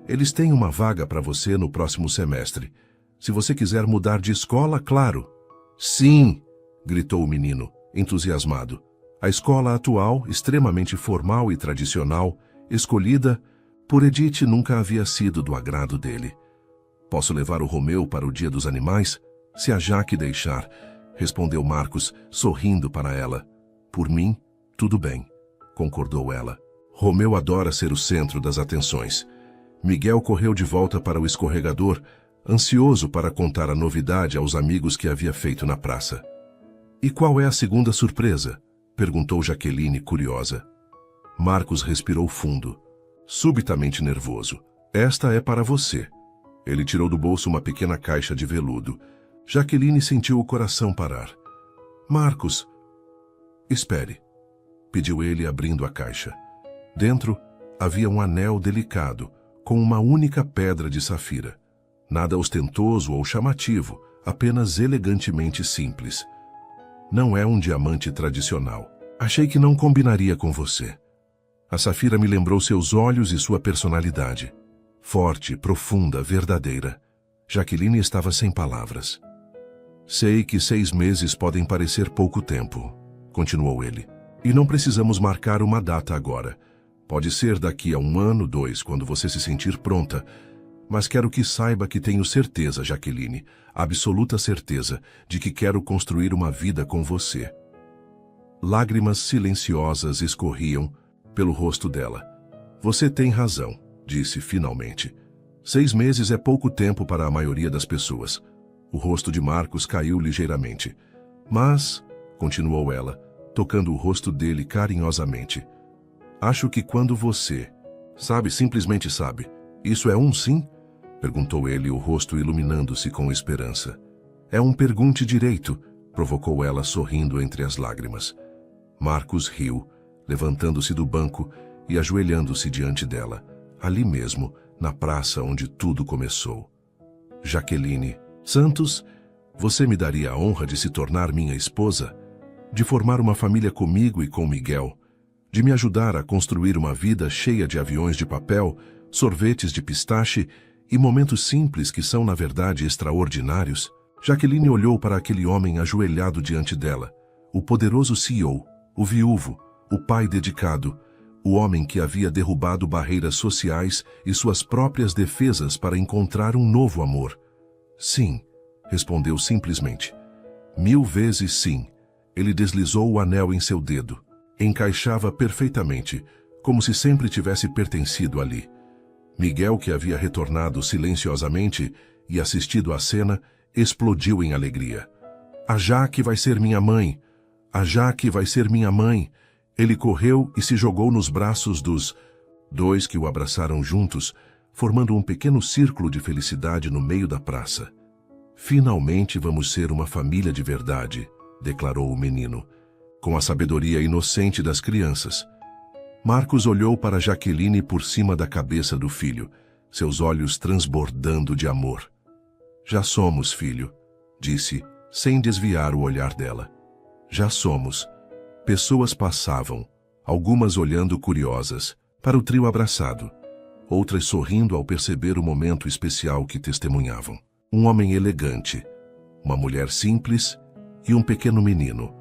Eles têm uma vaga para você no próximo semestre. Se você quiser mudar de escola, claro. Sim, gritou o menino, entusiasmado. A escola atual, extremamente formal e tradicional, escolhida por Edith, nunca havia sido do agrado dele. Posso levar o Romeu para o Dia dos Animais? Se a Jaque deixar, respondeu Marcos, sorrindo para ela. Por mim, tudo bem, concordou ela. Romeu adora ser o centro das atenções. Miguel correu de volta para o escorregador, ansioso para contar a novidade aos amigos que havia feito na praça. E qual é a segunda surpresa? Perguntou Jaqueline, curiosa. Marcos respirou fundo, subitamente nervoso. Esta é para você. Ele tirou do bolso uma pequena caixa de veludo. Jaqueline sentiu o coração parar. Marcos, espere, pediu ele, abrindo a caixa. Dentro havia um anel delicado, com uma única pedra de safira. Nada ostentoso ou chamativo, apenas elegantemente simples. Não é um diamante tradicional. Achei que não combinaria com você. A safira me lembrou seus olhos e sua personalidade. Forte, profunda, verdadeira. Jaqueline estava sem palavras. Sei que 6 meses podem parecer pouco tempo, continuou ele. E não precisamos marcar uma data agora. Pode ser daqui a 1 ano, 2, quando você se sentir pronta. Mas quero que saiba que tenho certeza, Jaqueline, absoluta certeza, de que quero construir uma vida com você. Lágrimas silenciosas escorriam pelo rosto dela. Você tem razão, disse finalmente. 6 meses é pouco tempo para a maioria das pessoas. O rosto de Marcos caiu ligeiramente. Mas, continuou ela, tocando o rosto dele carinhosamente, acho que quando você, simplesmente sabe, isso é um sim? Perguntou ele, o rosto iluminando-se com esperança. É um pergunte direito, provocou ela sorrindo entre as lágrimas. Marcos riu, levantando-se do banco e ajoelhando-se diante dela, ali mesmo, na praça onde tudo começou. Jaqueline Santos, você me daria a honra de se tornar minha esposa? De formar uma família comigo e com Miguel? De me ajudar a construir uma vida cheia de aviões de papel, sorvetes de pistache e momentos simples que são, na verdade, extraordinários? Jaqueline olhou para aquele homem ajoelhado diante dela, o poderoso CEO, o viúvo, o pai dedicado, o homem que havia derrubado barreiras sociais e suas próprias defesas para encontrar um novo amor. Sim, respondeu simplesmente. 1000 vezes sim. Ele deslizou o anel em seu dedo. Encaixava perfeitamente, como se sempre tivesse pertencido ali. Miguel, que havia retornado silenciosamente e assistido à cena, explodiu em alegria. A Jaque vai ser minha mãe! A Jaque vai ser minha mãe! Ele correu e se jogou nos braços dos 2 que o abraçaram juntos, formando um pequeno círculo de felicidade no meio da praça. Finalmente vamos ser uma família de verdade, declarou o menino, com a sabedoria inocente das crianças. Marcos olhou para Jaqueline por cima da cabeça do filho, seus olhos transbordando de amor. Já somos, filho, disse, sem desviar o olhar dela. Já somos. Pessoas passavam, algumas olhando curiosas, para o trio abraçado, outras sorrindo ao perceber o momento especial que testemunhavam. Um homem elegante, uma mulher simples e um pequeno menino,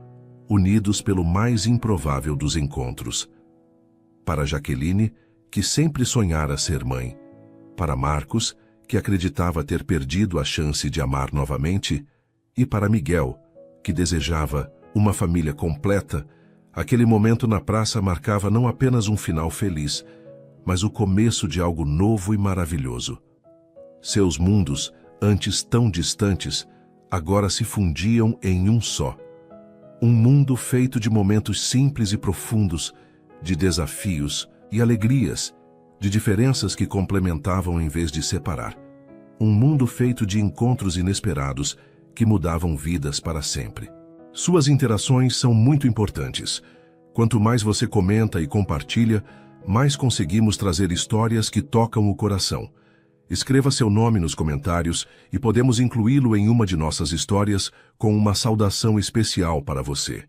unidos pelo mais improvável dos encontros. Para Jaqueline, que sempre sonhara ser mãe. Para Marcos, que acreditava ter perdido a chance de amar novamente. E para Miguel, que desejava uma família completa. Aquele momento na praça marcava não apenas um final feliz, mas o começo de algo novo e maravilhoso. Seus mundos, antes tão distantes, agora se fundiam em um só. Um mundo feito de momentos simples e profundos, de desafios e alegrias, de diferenças que complementavam em vez de separar. Um mundo feito de encontros inesperados que mudavam vidas para sempre. Suas interações são muito importantes. Quanto mais você comenta e compartilha, mais conseguimos trazer histórias que tocam o coração. Escreva seu nome nos comentários e podemos incluí-lo em uma de nossas histórias com uma saudação especial para você.